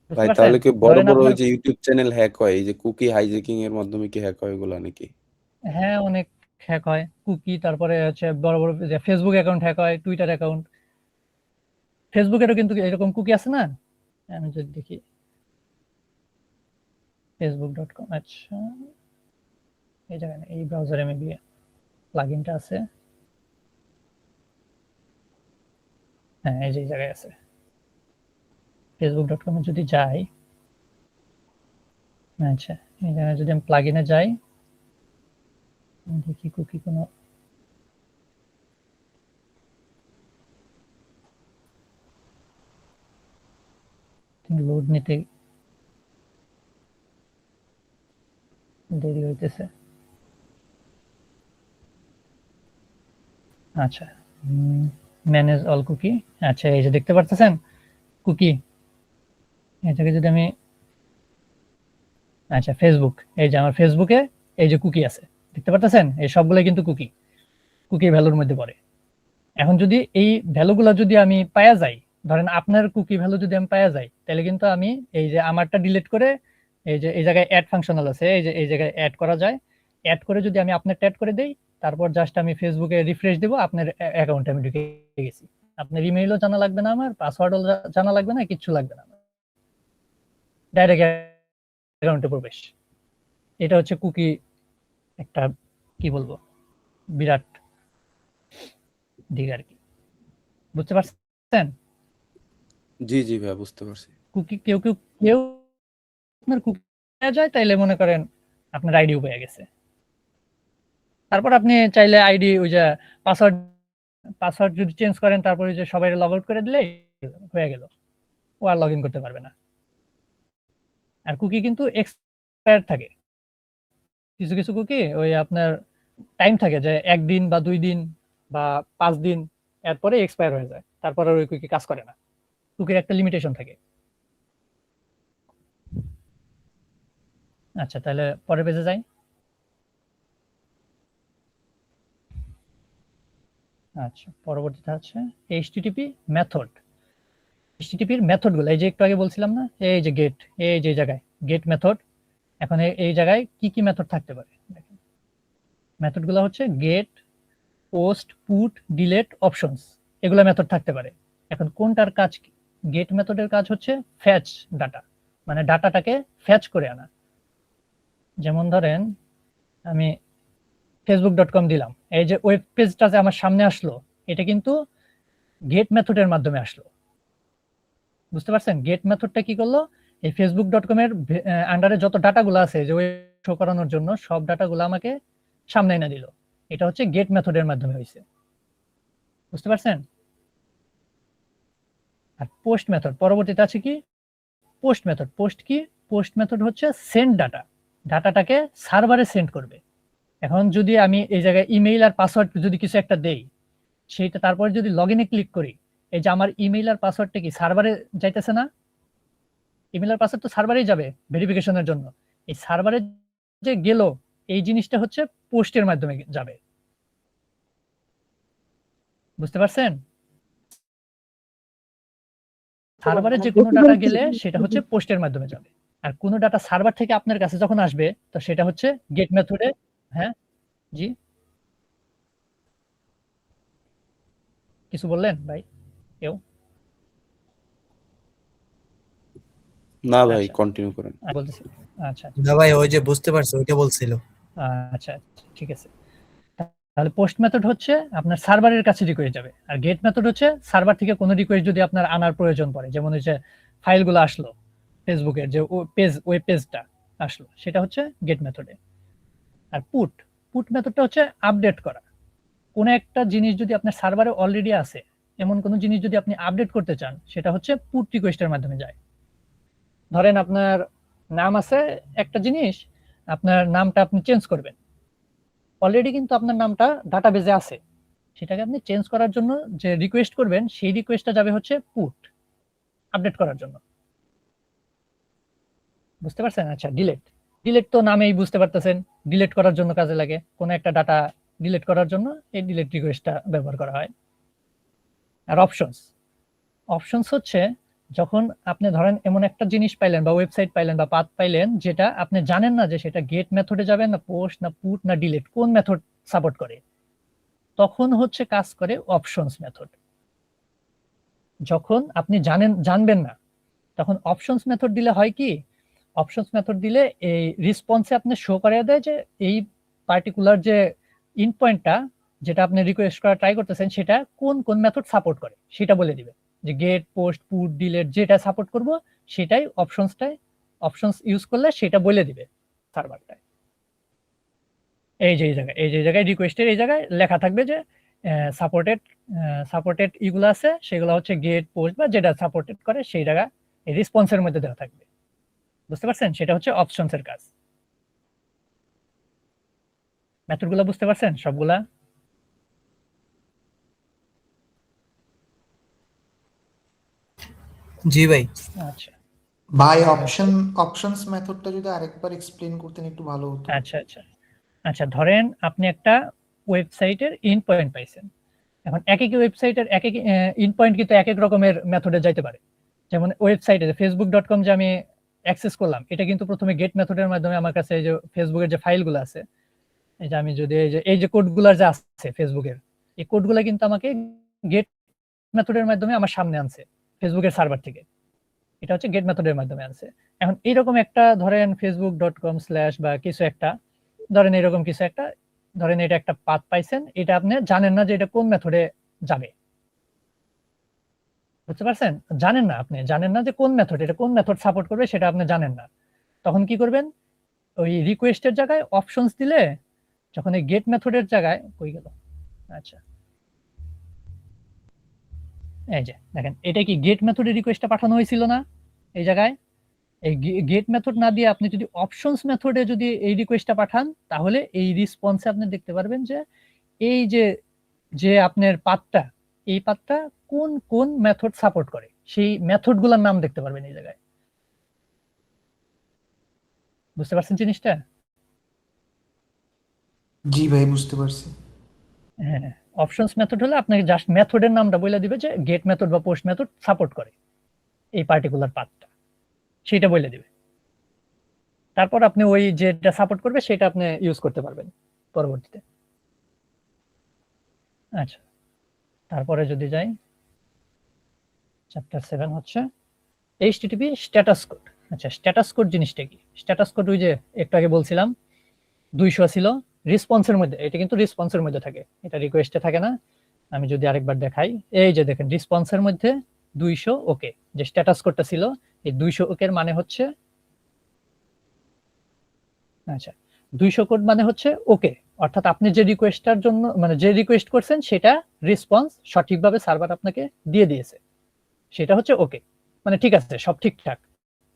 বুঝতে ভাই, পারছেন? তাহলে কি বড় ধরেন বড় ওই আপনার, যে ইউটিউব চ্যানেল হ্যাক হয়, এই যে কুকি হাইজ্যাকিং এর মাধ্যমে কি হ্যাক হয় এগুলা নাকি? হ্যাঁ অনেক হ্যাক হয় কুকি, তারপরে হচ্ছে বড় বড় যে ফেসবুক অ্যাকাউন্ট হ্যাক হয়, টুইটার অ্যাকাউন্ট, ফেসবুকেরও কিন্তু এরকম কুকি আছে না? আমি যদি দেখি facebook.com, আচ্ছা এই জায়গায় না, এই ব্রাউজারে মেবি প্লাগইনটা আছে। হ্যাঁ এই যে এই জায়গায় আছে, facebook.com এ যদি যাই, আচ্ছা এই জায়গায় যদি আমি প্লাগইনে যাই, দেখি কুকি কোনো লোড নিতে দেরি হইতেছে। আচ্ছা, ম্যানেজ অল কুকি, আচ্ছা এই যে দেখতে পারতেছেন কুকি, এটাকে যদি আমি, আচ্ছা ফেসবুক, এই যে আমার ফেসবুকে এই যে কুকি আছে, দেখতে পারতেছেন? এই সবগুলো কিন্তু কুকি, কুকি ভ্যালুর মধ্যে পড়ে। এখন যদি এই ভ্যালুগুলো যদি আমি পাওয়া যাই, ধরেন আপনার কুকি ভ্যালু যদি আমি পাওয়া যাই, তাহলে কিন্তু আমি এই যে আমারটা ডিলিট করে, এই যে এই জায়গায় অ্যাড ফাংশনাল আছে, এই যে এই জায়গায় অ্যাড করা যায়, অ্যাড করে যদি আমি আপনারটা অ্যাড করে দেই, তারপর জাস্ট আমি ফেসবুকে রিফ্রেশ দেব, আপনার অ্যাকাউন্টে আমি ঢুকে গেছি। আপনার ইমেইলও জানা লাগবে না, আমার পাসওয়ার্ডও জানা লাগবে না, কিচ্ছু লাগবে না, ডাইরেক্ট অ্যাকাউন্টে প্রবেশ। এটা হচ্ছে কুকি একটা, কি বলবো, বিরাট দিক আর কি। বুঝতে পারছেন? জি জি ভাই বুঝতে পারছি। কুকি কেউ আপনার কুকি পেয়ে যায়, তাইলে মনে করেন আপনার আইডিও পেয়ে গেছে। তারপর আপনি চাইলে আইডি ওই যে পাসওয়ার্ড যদি চেঞ্জ করেন, তারপর ওই যে সবাই লগ আউট করে দিলে হয়ে গেল, ও আর লগ ইন করতে পারবে না। আর কুকি কিন্তু এক্সপায়ার থাকে, কিছু কিছু কুকি ওই আপনার টাইম থাকে যে 1 দিন বা 2 দিন বা 5 দিন, এরপরে এক্সপায়ার হয়ে যায়, তারপর আর ওই কুকি কাজ করে না। কুকির একটা লিমিটেশন থাকে। আচ্ছা তাহলে পরের পেজে যাই। আচ্ছা পরবর্তীতে আছে এইচটিটিপি মেথড। এইচটিটিপির মেথড গুলো, এই যে একটু আগে বলছিলাম না, এই যে গেট, এই যে জায়গায় গেট মেথড। এখন এই জায়গায় কি কি মেথড থাকতে পারে দেখেন, মেথড গুলো হচ্ছে get, post, put, delete, options, এগুলো মেথড থাকতে পারে। এখন কোনটার কাজ কি? গেট মেথডের কাজ হচ্ছে ফ্যাচ ডাটা, মানে ডাটাটাকে ফ্যাচ করে আনা। যেমন ধরেন আমি facebook.com দিলাম, এই যে ওয়েব পেজটা যে আমার সামনে আসলো, এটা কিন্তু গেট মেথডের মাধ্যমে আসলো। বুঝতে পারছেন? গেট মেথডটা কি করলো, এই facebook.com এর আন্ডারে যত ডাটাগুলো আছে যে ওয়েব শো করানোর জন্য, সব ডাটাগুলো আমাকে সামনে এনে দিল। এটা হচ্ছে গেট মেথডের মাধ্যমে হয়েছে। বুঝতে পারছেন? আর পোস্ট মেথড পরবর্তীতে আছে কি, পোস্ট মেথড। পোস্ট কি? পোস্ট মেথড হচ্ছে সেন্ড ডাটা, ডাটাটাকে সার্ভারে সেন্ড করবে। এখন যদি আমি এই জায়গায় ইমেইল আর পাসওয়ার্ড যদি কিছু একটা দেই, সেইটা তারপরে যদি লগ ইনে ক্লিক করি, এই যে আমার ইমেইল আর পাসওয়ার্ডটা কি সার্ভারে যাইতেছে না? ইমেইল আর পাসওয়ার্ড তো সার্ভারেই যাবে ভেরিফিকেশনের জন্য। এই সার্ভারে যে গেল, এই জিনিসটা হচ্ছে পোস্টের মাধ্যমে যাবে। বুঝতে পারছেন? সার্ভারে যে কোনো ডাটা গেলে সেটা হচ্ছে পোস্টের মাধ্যমে যাবে, আর কোনো ডাটা সার্ভার থেকে আপনার কাছে যখন আসবে, তো সেটা হচ্ছে গেট মেথডে। হ্যাঁ জি, কিছু বললেন ভাই কেউ? না ভাই, আচ্ছা। কন্টিনিউ করেন। বলতেছি। আচ্ছা না ভাই, ওই যে বুঝতে পারছো, ওইটা বলছিল। আচ্ছা ঠিক আছে। তাহলে পোস্ট মেথড হচ্ছে আপনার সার্ভারের কাছে রিকোয়েস্ট যাবে, আর গেট মেথড হচ্ছে সার্ভার থেকে কোনো রিকোয়েস্ট যদি আপনার আনার প্রয়োজন পড়ে, যেমন হচ্ছে ফাইলগুলো আসলো, ফেসবুকের যে ওয়েব পেজটা আসলো, সেটা হচ্ছে গেট মেথডে। আর পুট মেথডটা হচ্ছে আপডেট করা। কোনো একটা জিনিস যদি আপনার সার্ভারে অলরেডি আছে, এমন কোনো জিনিস যদি আপনি আপডেট করতে চান, সেটা হচ্ছে পুট রিকোয়েস্টের মাধ্যমে যায়। ধরেন আপনার নাম আছে একটা জিনিস, আপনার নামটা আপনি চেঞ্জ করবেন, অলরেডি কিন্তু আপনার নামটা ডাটাবেজে আছে, সেটাকে আপনি চেঞ্জ করার জন্য যে রিকোয়েস্ট করবেন সেই রিকোয়েস্টটা যাবে হচ্ছে পুট, আপডেট করার জন্য। বুঝতে পারছেন? আচ্ছা, ডিলেট, ডিলেট তো নামেই বুঝতে পারতেছেন, ডিলেট করার জন্য কাজে লাগে, কোনো একটা ডাটা ডিলিট করার জন্য এই ডিলিট রিকোয়েস্টটা ব্যবহার করা হয়। আর অপশনস, অপশনস হচ্ছে যখন আপনি ধরেন এমন একটা জিনিস পাইলেন বা ওয়েবসাইট পাইলেন বা পাথ পাইলেন যেটা আপনি জানেন না যে সেটা গেট মেথডে যাবে না পোস্ট না পুট না ডিলিট, কোন মেথড সাপোর্ট করে, তখন হচ্ছে কাজ করে অপশনস মেথড। যখন আপনি জানবেন না তখন অপশনস মেথড দিলে হয় কি, অপশনস মেথড দিলে এই রেসপন্সে আপনি শো করে দেয় যে এই পার্টিকুলার যে ইন পয়েন্টটা যেটা আপনি রিকোয়েস্ট করা ট্রাই করতেছেন সেটা কোন কোন মেথড সাপোর্ট করে সেটা বলে দিবে, যে গেট পোস্ট পুট ডিলিট যেটা সাপোর্ট করব সেটাই অপশনস ইউজ করলে সেটা বলে দিবে সার্ভারটায়। এই যে জায়গায় রিকোয়েস্টের এই জায়গায় লেখা থাকবে যে সাপোর্টেড ইগুলো আছে, সেগুলো হচ্ছে গেট পোস্ট বা যেটা সাপোর্টেড করে সেই জায়গা এই রেসপন্সের মধ্যে দেওয়া থাকবে। বুঝতে পারছেন? সেটা হচ্ছে অপশনস এর কাজ। মেথডগুলো বুঝতে পারছেন সবগুলা? জি ভাই। আচ্ছা ভাই অপশনস মেথডটা যদি আরেকবার এক্সপ্লেইন করতেন একটু ভালো হতো। আচ্ছা, ধরেন আপনি একটা ওয়েবসাইটের ইন পয়েন্ট পাইছেন। এখন এক এক ওয়েবসাইটের এক এক ইন পয়েন্ট কিন্তু এক এক রকমের মেথডে যাইতে পারে। যেমন ওয়েবসাইটে facebook.com যে আমি অ্যাক্সেস করলাম, এটা কিন্তু প্রথমে গেট মেথডের মাধ্যমে আমার কাছে এই যে ফেসবুকের যে ফাইলগুলো আছে, এই যে আমি যদি এই যে কোডগুলার যে আছে ফেসবুকের, এই কোডগুলো কিন্তু আমাকে গেট মেথডের মাধ্যমে আমার সামনে আনছে ফেসবুকের সার্ভার থেকে। এটা হচ্ছে গেট মেথডের মাধ্যমে আনছে। এখন এইরকম একটা ধরেন facebook.com/ বা কিছু একটা ধরেন এরকম কিছু একটা ধরেন এটা একটা পাথ পাইছেন, এটা আপনি জানেন না যে এটা কোন মেথডে যাবে। বুঝতে পারছেন? আপনি জানেন না যে কোন মেথড, এটা কোন মেথড সাপোর্ট করবে সেটা আপনি জানেন না। তখন কি করবেন? ওই রিকোয়েস্টের জায়গায় অপশনস দিলে যখন এই গেট মেথডের জায়গায় কই গেল, আচ্ছা এই যে দেখেন এটা কি গেট মেথডের রিকোয়েস্টটা পাঠানো হয়েছিল না? এই জায়গায় এই গেট মেথড না দিয়ে আপনি যদি অপশনস মেথডে যদি এই রিকোয়েস্টটা পাঠান, তাহলে এই রেসপন্সে আপনি দেখতে পারবেন যে এই যে আপনার পাথটা, এই পাথটা কোন কোন মেথড সাপোর্ট করে সেই মেথডগুলোর নাম দেখতে পারবেন এই জায়গায়। বুঝতে পারছেন জিনিসটা? জি ভাই বুঝতে পারছি। হ্যাঁ, অপশনস মেথড হলে আপনাকে জাস্ট মেথডের নামটা বলে দিবে যে গেট মেথড বা পোস্ট মেথড সাপোর্ট করে এই পার্টিকুলার পাথটা, সেটা বলে দিবে। তারপর আপনি ওই যেটা সাপোর্ট করবে সেটা আপনি ইউজ করতে পারবেন পরবর্তীতে। আচ্ছা, তারপরে যদি যাই চ্যাপ্টার 7 হচ্ছে HTTP স্ট্যাটাস কোড। আচ্ছা, স্ট্যাটাস কোড জিনিসটা কি? স্ট্যাটাস কোড ওই যে একটু আগে বলছিলাম 200 ছিল রেসপন্সের মধ্যে, এটা কিন্তু রেসপন্সের মধ্যে থাকে, এটা রিকোয়েস্টে থাকে না। আমি যদি আরেকবার দেখাই, এই যে দেখেন রেসপন্সের মধ্যে 200 ওকে যে স্ট্যাটাস কোডটা ছিল, এই 200 ওকের মানে হচ্ছে আচ্ছা 200 কোড মানে হচ্ছে ওকে, অর্থাৎ আপনি যে রিকোয়েস্টটার জন্য মানে যে রিকোয়েস্ট করছেন সেটা রেসপন্স সঠিকভাবে সার্ভার আপনাকে দিয়ে দিয়েছে, সেটা হচ্ছে ওকে, মানে ঠিক আছে, সব ঠিকঠাক,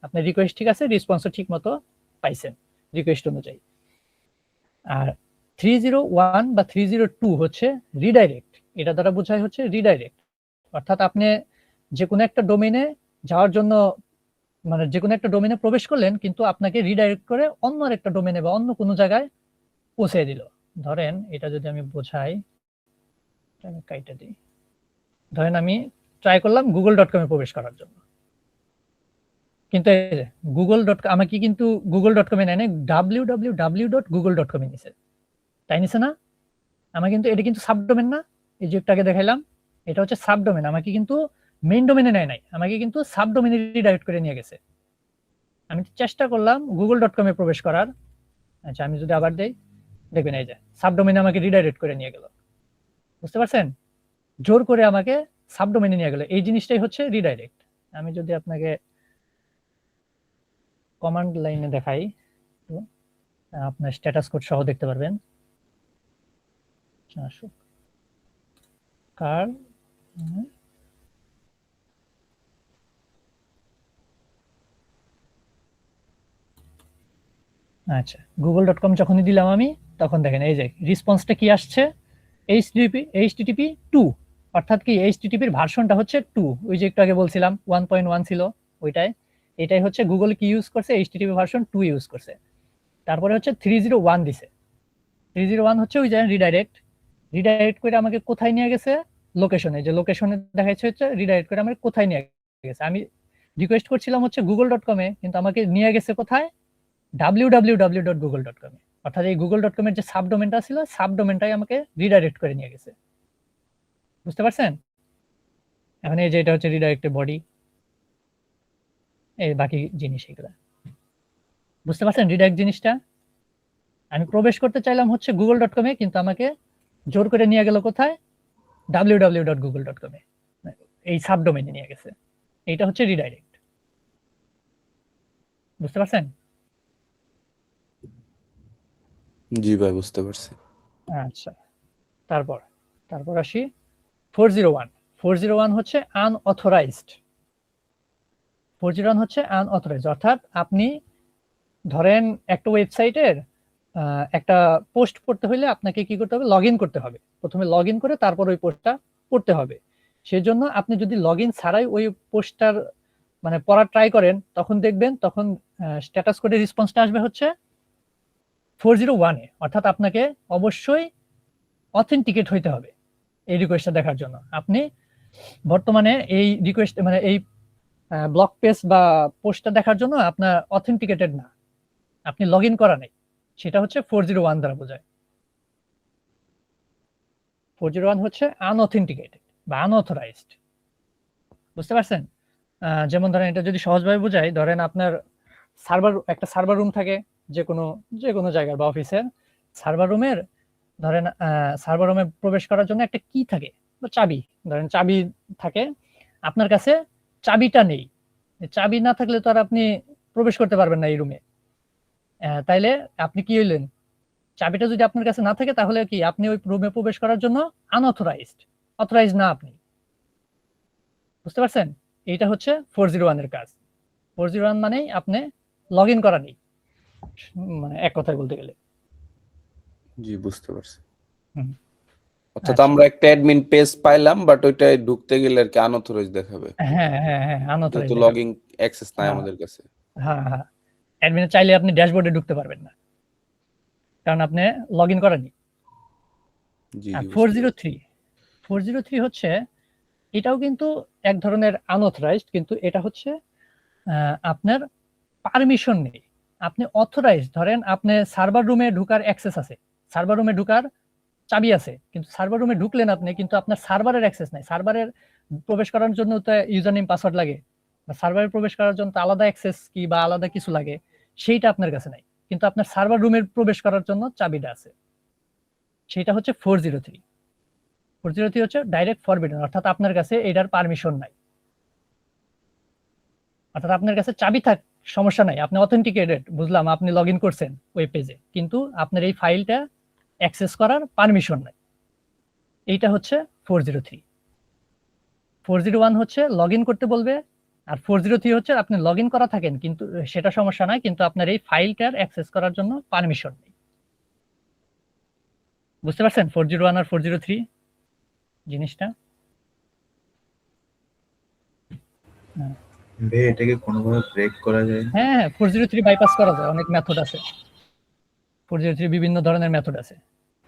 আপনার রিকোয়েস্ট ঠিক আছে, রেসপন্সও ঠিক মতো পাইছেন রিকোয়েস্ট অনুযায়ী। আর 301 বা 302 হচ্ছে রিডাইরেক্ট, এটা দ্বারা বোঝায় হচ্ছে রিডাইরেক্ট, অর্থাৎ আপনি যে কোনো একটা ডোমেইনে যাওয়ার জন্য মানে যে কোনো একটা ডোমেইনে প্রবেশ করলেন কিন্তু আপনাকে রিডাইরেক্ট করে অন্য একটা ডোমেইনে বা অন্য কোনো জায়গায় পৌঁছে দিল। ধরেন এটা যদি আমি বোঝাই, আমি কাইটা দিই, ধরেন আমি ট্রাই করলাম google.com এ প্রবেশ করার জন্য, কিন্তু এই যে google.com আমাকে কিন্তু google.com এ নেয় না, www.google.com এ নিছে, তাই নিছে না? আমার কিন্তু এটা কিন্তু সাবডোমেন না, এই যে একটু আগে দেখাইলাম এটা হচ্ছে সাবডোমেন, আমাকে কিন্তু মেইন ডোমেনে নেয় নাই, আমাকে কিন্তু সাবডোমেনে রিডাইরেক্ট করে নিয়ে গেছে। আমি চেষ্টা করলাম google.com এ প্রবেশ করার, আচ্ছা আমি যদি আবার দেই দেখবেন এই যে সাবডোমেনে আমাকে রিডাইরেক্ট করে নিয়ে গেল। বুঝতে পারছেন? জোর করে আমাকে সাবডোমেনে নিয়ে গেল, এই জিনিসটাই হচ্ছে রিডাইরেক্ট। আমি যদি আপনাকে কমান্ড লাইনে দেখাই, আপনার স্ট্যাটাস কোড সহ দেখতে পারবেন। কার আচ্ছা google.com যখনই দিলাম আমি তখন দেখেন এই যে রেসপন্সটা কি আসছে, এইচটিটিপি 2, অর্থাৎ কি এইচটিটিপির ভার্সনটা হচ্ছে 2। ওই যে একটু আগে বলছিলাম 1.1 ছিল ওইটাই, এটাই হচ্ছে গুগল কি ইউজ করছে, এইচটিটিপি ভার্সন 2 ইউজ করছে। তারপরে হচ্ছে 301 দিছে, 301 হচ্ছে ওই যে রিডাইরেক্ট করে আমাকে কোথায় নিয়ে গেছে, লোকেশনে, যে লোকেশনে দেখাচ্ছে হচ্ছে রিডাইরেক্ট করে আমাকে কোথায় নিয়ে গেছে। আমি রিকোয়েস্ট করছিলাম হচ্ছে google.com এ, কিন্তু আমাকে নিয়ে গেছে কোথায়, www.google.com এ, অর্থাৎ এই google.com এর যে সাবডোমেনটা ছিল, সাবডোমেনটাই আমাকে রিডাইরেক্ট করে নিয়ে গেছে। বুঝতে পারছেন? এখন এই যে এটা হচ্ছে রিডাইরেক্টেড বডি, এই বাকি জিনিস এগুলা বুঝতে পারছেন। রিডাইরেক্ট জিনিসটা আমি প্রবেশ করতে চাইলাম হচ্ছে google.com এ, কিন্তু আমাকে জোর করে নিয়ে গেল কোথায়, www.google.com এ, এই সাবডোমেনে নিয়ে গেছে। এইটা হচ্ছে রিডাইরেক্ট। বুঝতে পারছেন? জি ভাই, বুঝতে পারছি। আচ্ছা, তারপর আসি 401। 401 হচ্ছে আনঅথরাইজড। 401 হচ্ছে আনঅথরাইজড, অর্থাৎ আপনি ধরেন একটা ওয়েবসাইটের একটা পোস্ট পড়তে হলে আপনাকে কি করতে হবে, লগ ইন করতে হবে। প্রথমে লগ ইন করে তারপর ওই পোস্টটা পড়তে হবে। সেজন্য আপনি যদি লগ ইন ছাড়াই ওই পোস্টটার মানে পড়ার ট্রাই করেন, তখন দেখবেন তখন স্ট্যাটাস কোডের রেসপন্সটা আসবে হচ্ছে 401 এ, অর্থাৎ আপনাকে অবশ্যই অথেন্টিকেট হইতে হবে এই রিকোয়েস্টটা দেখার জন্য। আপনি বর্তমানে এই রিকোয়েস্ট মানে এই ব্লগ পেজ বা পোস্টটা দেখার জন্য আপনার অথেন্টিকেটেড না, আপনি লগ ইন করা নেই, সেটা হচ্ছে 401 দ্বারা বোঝায়। 401 হচ্ছে আনঅথেন্টিকেটেড বা আনঅথরাইজড। বুঝতে পারছেন? যেমন ধরেন এটা যদি সহজভাবে বোঝাই, ধরেন আপনার একটা সার্ভার রুম থাকে যে কোনো জায়গার বা অফিসের সার্ভার রুমের, ধরেন সার্ভার রুমে প্রবেশ করার জন্য একটা কি থাকে বা চাবি, ধরেন চাবি থাকে, আপনার কাছে চাবিটা নেই। চাবি না থাকলে তো আর আপনি প্রবেশ করতে পারবেন না এই রুমে। তাইলে আপনি কি হইলেন, চাবিটা যদি আপনার কাছে না থাকে তাহলে কি আপনি ওই রুমে প্রবেশ করার জন্য আনঅথরাইজড, অথরাইজ না আপনি। বুঝতে পারছেন? এইটা হচ্ছে 401 এর কাজ। 401 মানেই আপনি লগ ইন করা নেই, মানে এক কথায় বলতে গেলে। জি, বুঝতে পারছি। হুম। অর্থাৎ আচ্ছা। আমরা একটা অ্যাডমিন পেজ পাইলাম, বাট ওইটায় ঢুকতে গেলে আর কি আনঅথরাইজ দেখাবে, হ্যাঁ, আনঅথরাইজ যেহেতু লগইন অ্যাক্সেস নাই হ্যাঁ। আমাদের কাছে। হ্যাঁ, অ্যাডমিনে চাইলে আপনি ড্যাশবোর্ডে ঢুকতে পারবেন না, কারণ আপনি লগ ইন করেননি। জি, আর জি, বুঝতে পারছি। 403 হচ্ছে, এটাও কিন্তু এক ধরনের আনঅথরাইজড, কিন্তু এটা হচ্ছে আপনার পারমিশন নেই, আপনি অথরাইজ। ধরেন আপনি সার্ভার রুমে ঢুকার অ্যাক্সেস আছে, সার্ভার রুমে ঢুকার চাবি আছে, কিন্তু সার্ভার রুমে ঢুকলেন আপনি, কিন্তু আপনার সার্ভারের অ্যাক্সেস নাই। সার্ভারের প্রবেশ করার জন্য তো ইউজার নেম পাসওয়ার্ড লাগে, বা সার্ভারে প্রবেশ করার জন্য তো আলাদা অ্যাক্সেস কি বা আলাদা কিছু লাগে, সেইটা আপনার কাছে নাই, কিন্তু আপনার সার্ভার রুমের প্রবেশ করার জন্য চাবিটা আছে। সেটা হচ্ছে 403। 403 হচ্ছে ডাইরেক্ট ফরবিডেন, অর্থাৎ আপনার কাছে এটার পারমিশন নাই। অর্থাৎ আপনার কাছে চাবি থাক, সমস্যা নাই, আপনি অথেন্টিকেটেড, বুঝলাম, আপনি লগ ইন করছেন ওয়েব পেজে, কিন্তু আপনার এই ফাইলটা অ্যাক্সেস করার পারমিশন নাই। এইটা হচ্ছে 403। 401 হচ্ছে লগ ইন করতে বলবে, আর 403 হচ্ছে আপনি লগ ইন করা থাকেন, কিন্তু সেটা সমস্যা নাই, কিন্তু আপনার এই ফাইলটার অ্যাক্সেস করার জন্য পারমিশন নেই। বুঝতে পারছেন 401 আর 403 জিনিসটা? ভাই এটাকে কোনোভাবে ব্রেক করা যায়? হ্যাঁ, 403 বাইপাস করা যায়, অনেক মেথড আছে। 403 বিভিন্ন ধরনের মেথড আছে,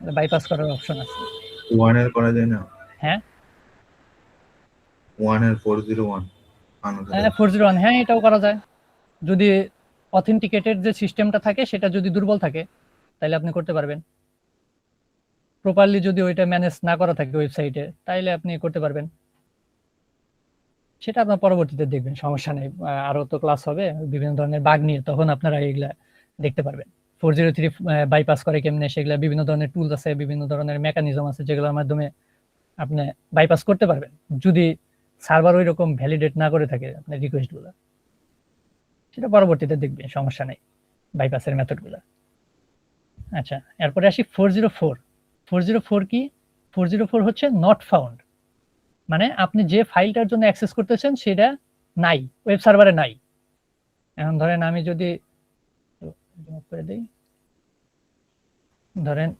বাইপাস করার অপশন আছে। 1 এর করা যায় না? হ্যাঁ 1 এর 401 হ্যাঁ 401, হ্যাঁ এটাও করা যায়। যদি অথেন্টিকেটেড যে সিস্টেমটা থাকে সেটা যদি দুর্বল থাকে, তাহলে আপনি করতে পারবেন। প্রপারলি যদি ওইটা ম্যানেজ না করা থাকে ওয়েবসাইটে, তাহলে আপনি করতে পারবেন। সেটা আপনার পরবর্তীতে দেখবেন, সমস্যা নেই। আরো তো ক্লাস হবে বিভিন্ন ধরনের বাগ নিয়ে, তখন আপনারা এগুলা দেখতে পারবেন 403 বাইপাস করে কেমনে, সেগুলা বিভিন্ন ধরনের টুলস আছে, বিভিন্ন ধরনের মেকানিজম আছে, যেগুলোর মাধ্যমে আপনি বাইপাস করতে পারবেন, যদি সার্ভার ওই রকম ভ্যালিডেট না করে থাকে আপনার রিকোয়েস্ট গুলো। সেটা পরবর্তীতে দেখবেন, সমস্যা নেই, বাইপাসের মেথড গুলা। আচ্ছা, এরপরে আসি 404। 404 কি? 404 হচ্ছে নট ফাউন্ড, মানে আপনি যে ফাইলটার জন্য অ্যাক্সেস করতেছেন সেটা নাই, ওয়েব সার্ভারে নাই। এখন ধরেন আমি যদি করে দেই, ধরেন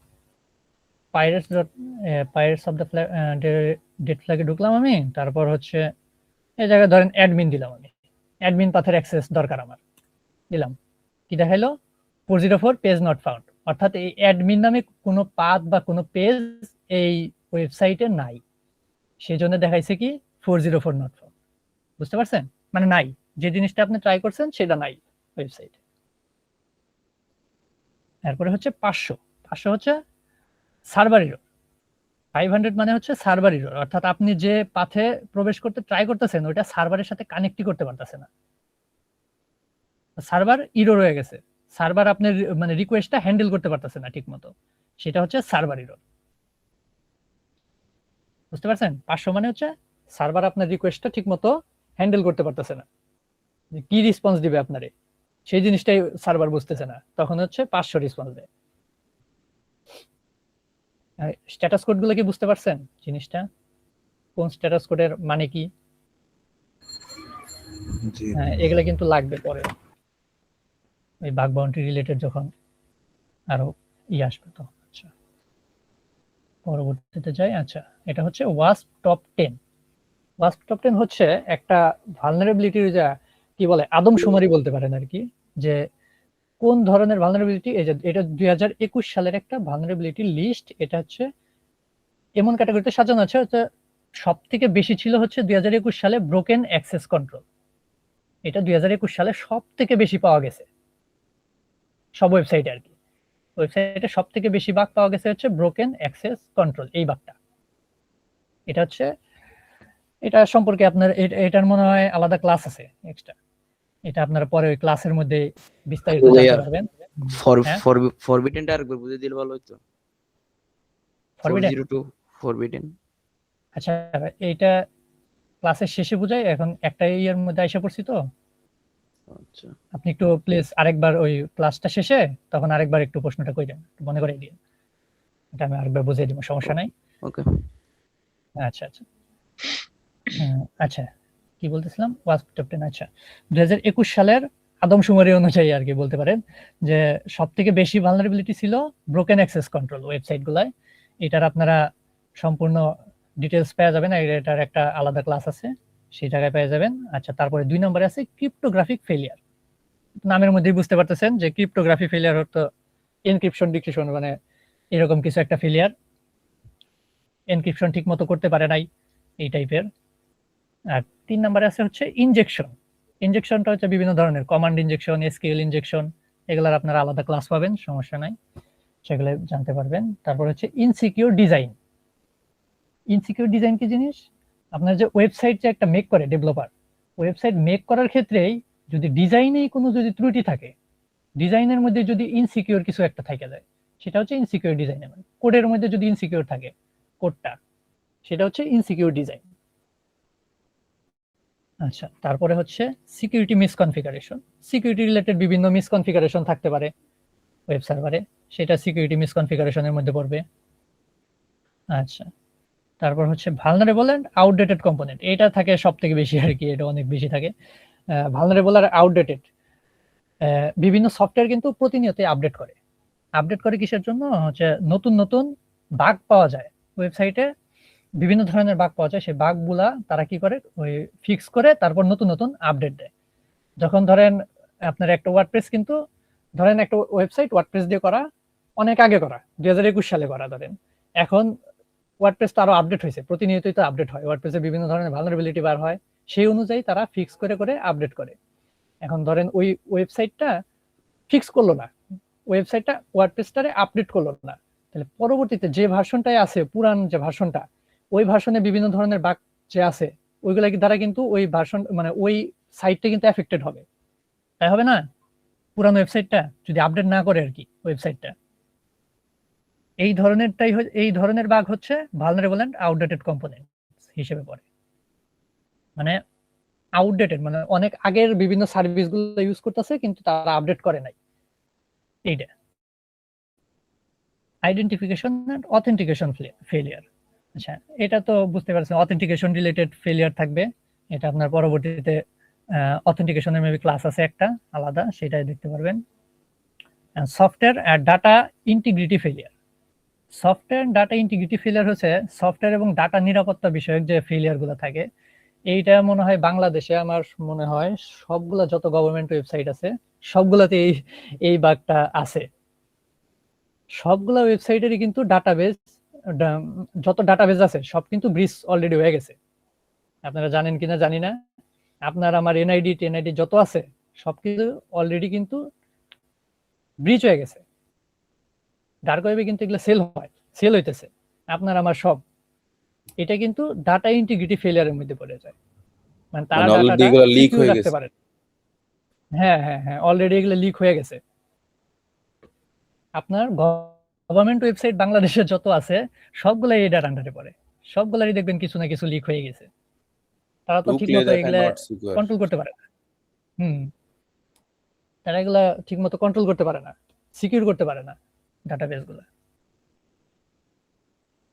পাইরেটস অফ দ্য ডেট ফ্ল্যাগে ঢুকলাম আমি, তারপর হচ্ছে এই জায়গায় ধরেন অ্যাডমিন দিলাম আমি, অ্যাডমিন পাথের অ্যাক্সেস দরকার আমার, দিলাম, কি দেখাইলো 404 পেজ নট ফাউন্ড, অর্থাৎ এই অ্যাডমিন নামে কোনো পাথ বা কোনো পেজ এই ওয়েবসাইটে নাই, সেই জন্য দেখাইছে কি 404 নট ফাউন্ড। বুঝতে পারছেন? মানে নাই, যে জিনিসটা আপনি ট্রাই করছেন সেটা নাই ওয়েবসাইটে। তারপরে হচ্ছে 500 হচ্ছে সার্ভার এরর। 500 মানে হচ্ছে সার্ভার এরর, অর্থাৎ আপনি যে পাথে প্রবেশ করতে ট্রাই করতেছেন ওইটা সার্ভারের সাথে কানেক্টই করতে পারতেছে না, সার্ভার এরর হয়ে গেছে, সার্ভার আপনার মানে রিকোয়েস্টটা হ্যান্ডেল করতে পারতেছে না ঠিকমতো, সেটা হচ্ছে সার্ভার এরর। বুঝতে পারছেন? 500 মানে হচ্ছে সার্ভার আপনার রিকোয়েস্টটা ঠিকমতো হ্যান্ডেল করতে পারতেছে না, যে কি রেসপন্স দিবে আপনারে সেই জিনিসটাই সার্ভার বুঝতেছে না, তখন হচ্ছে 500 রেসপন্স দেয়। স্ট্যাটাস কোড গুলো কি বুঝতে পারছেন জিনিসটা? কোন স্ট্যাটাস কোডের মানে কি? জি এগুলা কিন্তু লাগবে পরে, ওই বাগ বাউন্ডারি রিলেটেড যখন আরো আসবে তো। আচ্ছা, পরবর্তীতে যাই। আচ্ছা, এটা হচ্ছে ওয়াসপ টপ 10। ওয়াসপ টপ 10 হচ্ছে একটা ভালনারেবিলিটির যা কি বলে আদমশুমারি বলতে পারেন আর কি, যে কোন ধরনের ভালনারেবিলিটি, এই যে এটা 2021 সালের একটা ভালনারেবিলিটি লিস্ট। এটা হচ্ছে এমন ক্যাটাগরিতে সাজানো আছে, সব থেকে বেশি ছিল হচ্ছে 2021 সালে ব্রোকেন অ্যাক্সেস কন্ট্রোল। এটা 2021 সালে সব থেকে বেশি পাওয়া গেছে সব ওয়েবসাইটে আর কি। ওয়েবসাইটে সব থেকে বেশি বাগ পাওয়া গেছে হচ্ছে ব্রোকেন অ্যাক্সেস কন্ট্রোল, এই বাগটা। এটা হচ্ছে, এটা সম্পর্কে আপনার এটার মনে হয় আলাদা ক্লাস আছে এক্সট্রা, এটা আপনারা পরে ওই ক্লাসের মধ্যে বিস্তারিত জানতে পারবেন। ফরবিডেনটা আরেকবার বুঝিয়ে দিলে ভালো হতো। Forbidden, 402 forbidden. আচ্ছা এইটা ক্লাসের শেষে বুঝাই, এখন একটা ইয়ার মধ্যে আইসা পড়ছি তো। আচ্ছা, আপনি একটু প্লিজ আরেকবার ওই ক্লাসটা শেষে তখন আরেকবার একটু প্রশ্নটা কইরেন, একটু মনে করে দিন, এটা আমি আরেকবার বুঝিয়ে দিব, সমস্যা নাই। ওকে। আচ্ছা আচ্ছা আচ্ছা, কি বলতেছিলাম? Wasp top 10। আচ্ছা, 2021 সালের আদমশুমারি অনুযায়ী আর কি বলতে পারেন যে সব থেকে বেশি ভালনারেবিলিটি ছিল ব্রোকেন অ্যাক্সেস কন্ট্রোল ওয়েবসাইট গুলায়। এটার আপনারা সম্পূর্ণ ডিটেলস পেয়ে যাবেন, এটার একটা আলাদা ক্লাস আছে, সেই জায়গায় পেয়ে যাবেন। আচ্ছা, তারপরে 2 নম্বরে আছে ক্রিপ্টোগ্রাফিক ফেলিয়ার। নামের মধ্যেই বুঝতে পারতেছেন যে ক্রিপ্টোগ্রাফি ফেলিয়ার হতো এনক্রিপশন ডিক্রিপশন মানে এরকম কিছু একটা ফেলিয়ার, এনক্রিপশন ঠিক মতো করতে পারে নাই এই টাইপের। আর 3 নম্বরে আছে হচ্ছে ইনজেকশন। ইনজেকশনটা হচ্ছে বিভিন্ন ধরনের, কমান্ড ইনজেকশন, এসকিউএল ইনজেকশন, এগুলার আপনারা আলাদা ক্লাস পাবেন, সমস্যা নাই, সেগুলো জানতে পারবেন। তারপর হচ্ছে ইনসিকিউর ডিজাইন। ইনসিকিউর ডিজাইন কি জিনিস? আপনার যে ওয়েবসাইট যে একটা মেক করে ডেভেলপার, ওয়েবসাইট মেক করার ক্ষেত্রেই যদি ডিজাইনেই কোনো যদি ত্রুটি থাকে, ডিজাইনের মধ্যে যদি ইনসিকিউর কিছু একটা থেকে যায়, সেটা হচ্ছে ইনসিকিউর ডিজাইন। কোডের মধ্যে যদি ইনসিকিউর থাকে কোডটা, সেটা হচ্ছে ইনসিকিউর ডিজাইন। আচ্ছা, তারপরে হচ্ছে সিকিউরিটি মিসকনফিগারেশন। সিকিউরিটি রিলেটেড বিভিন্ন মিসকনফিগারেশন থাকতে পারে ওয়েব সার্ভারে, সেটা সিকিউরিটি মিসকনফিগারেশনের মধ্যে পড়বে। আচ্ছা, তারপর হচ্ছে ভালনারেবল এন্ড আউটডেটেড কম্পোনেন্ট। এটা থাকে সব থেকে বেশি আর কি, এটা অনেক বেশি থাকে। ভালনারেবল আর আউটডেটেড, বিভিন্ন সফটওয়্যার কিন্তু প্রতিনিয়ত আপডেট করে। আপডেট করে কিসের জন্য? হচ্ছে নতুন নতুন বাগ পাওয়া যায় ওয়েবসাইটে, বিভিন্ন ধরনের বাগ পাওয়া যায়, সেই বাগগুলা তারা কি করে ওই ফিক্স করে তারপর নতুন নতুন আপডেট দেয়। যখন ধরেন আপনার একটা ওয়ার্ডপ্রেস, কিন্তু ধরেন একটা ওয়েবসাইট ওয়ার্ডপ্রেস দিয়ে করা অনেক আগে করা, 2021 সালে করা, ধরেন এখন ওয়ার্ডপ্রেস তো আরো আপডেট হয়েছে, প্রতিনিয়তই তো আপডেট হয়, ওয়ার্ডপ্রেসে বিভিন্ন ধরনের ভালনারেবিলিটি বার হয়, সেই অনুযায়ী তারা ফিক্স করে করে আপডেট করে। এখন ধরেন ওই ওয়েবসাইটটা ফিক্স করলো না, ওয়েবসাইটটা ওয়ার্ডপ্রেসটারে আপডেট করলো না, তাহলে পরবর্তীতে যে ভার্সনটাই আছে, পুরান যে ভার্সনটা, ওই ভার্সনে বিভিন্ন ধরনের বাগ যে আছে ওইগুলা দ্বারা কিন্তু ওই ভার্সন মানে ওই সাইটটা কিন্তু এফেক্টেড হবে, তাই হবে না? পুরানো ওয়েবসাইটটা যদি আপডেট না করে আর কি ওয়েবসাইটটা, এই ধরনের বাগ হচ্ছে ভালনারেবল এন্ড আউটডেটেড কম্পোনেন্টস হিসেবে পড়ে। মানে আউটডেটেড মানে অনেক আগের বিভিন্ন সার্ভিসগুলো ইউজ করতেছে কিন্তু তারা আপডেট করে নাই, এইটা। Identification and authentication failure. আচ্ছা, এটা তো বুঝতে পারছেন, অথেন্টিকেশন রিলেটেড ফেলিয়ার থাকবে, এটা আপনার পরবর্তীতে অথেন্টিকেশনের মেবি ক্লাস আছে একটা আলাদা, সেটাই দেখতে পারবেন। Software data integrity failure. Software data integrity failure হচ্ছে সফটওয়্যার এবং ডাটা নিরাপত্তা বিষয়ক যে ফেলিয়ার গুলো থাকে। এইটা মনে হয় বাংলাদেশে আমার মনে হয় সবগুলা যত গভর্নমেন্ট ওয়েবসাইট আছে সবগুলাতে এই বাগটা আছে। সবগুলা ওয়েবসাইটেরই কিন্তু ডাটাবেজ, যত ডাটাবেজ আছে সব কিন্তু ব্রিচ অলরেডি হয়ে গেছে। আপনারা জানেন কিনা জানি না, আপনার আমার এনআইডি টেনআইডি যত আছে সব কিন্তু অলরেডি কিন্তু ব্রিচ হয়ে গেছে। ডার্ক ওয়েবে কিন্তু এগুলো সেল হইতেছে আপনার আমার সব। এটা কিন্তু ডাটা ইন্টিগ্রিটি ফেলিয়ারের মধ্যে পড়ে যায়, মানে তারা মানে অলরেডি ডাটাটা এগুলো লিক সিকিউর হয়ে রাখতে গেছে। পারে। হ্যাঁ হ্যাঁ হ্যাঁ, অলরেডি এগুলো লিক হয়ে গেছে। আপনার গভর্নমেন্ট ওয়েবসাইট বাংলাদেশের যত আছে সবগুলাই এই ডাটার আন্ডারে পড়ে, সবগুলারই দেখবেন কিছু না কিছু লিক হয়ে গেছে। তারা তো ঠিক ঢুকলে মতো দেখায় এগুলা নট সিকিউর। কন্ট্রোল করতে পারে না। তারা এগুলা ঠিক মতো কন্ট্রোল করতে পারে না, সিকিউর করতে পারে না ডাটাবেস গুলা।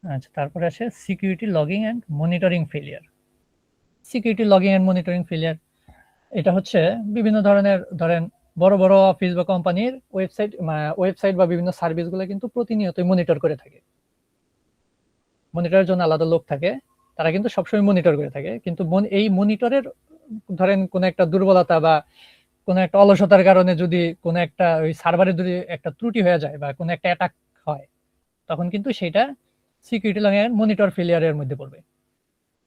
আচ্ছা, তারপরে আসে security logging and monitoring failure. Security logging and monitoring failure এটা হচ্ছে বিভিন্ন ধরনের, ধরেন বড় বড় অফিস বা কোম্পানির ওয়েবসাইট বা বিভিন্ন সার্ভিস গুলো কিন্তু প্রতিনিয়তই মনিটর করে থাকে। মনিটরের জন্য আলাদা লোক থাকে, তারা কিন্তু সবসময় মনিটর করে থাকে। কিন্তু এই মনিটরের ধরেন কোন একটা দুর্বলতা বা কোন একটা অলসতার কারণে যদি কোন একটা ওই সার্ভারে যদি একটা ত্রুটি হয়ে যায় বা কোন একটা অ্যাটাক হয়, তখন কিন্তু সেটা সিকিউরিটি লগিং এন্ড মনিটর ফেলিয়ারের মধ্যে পড়বে।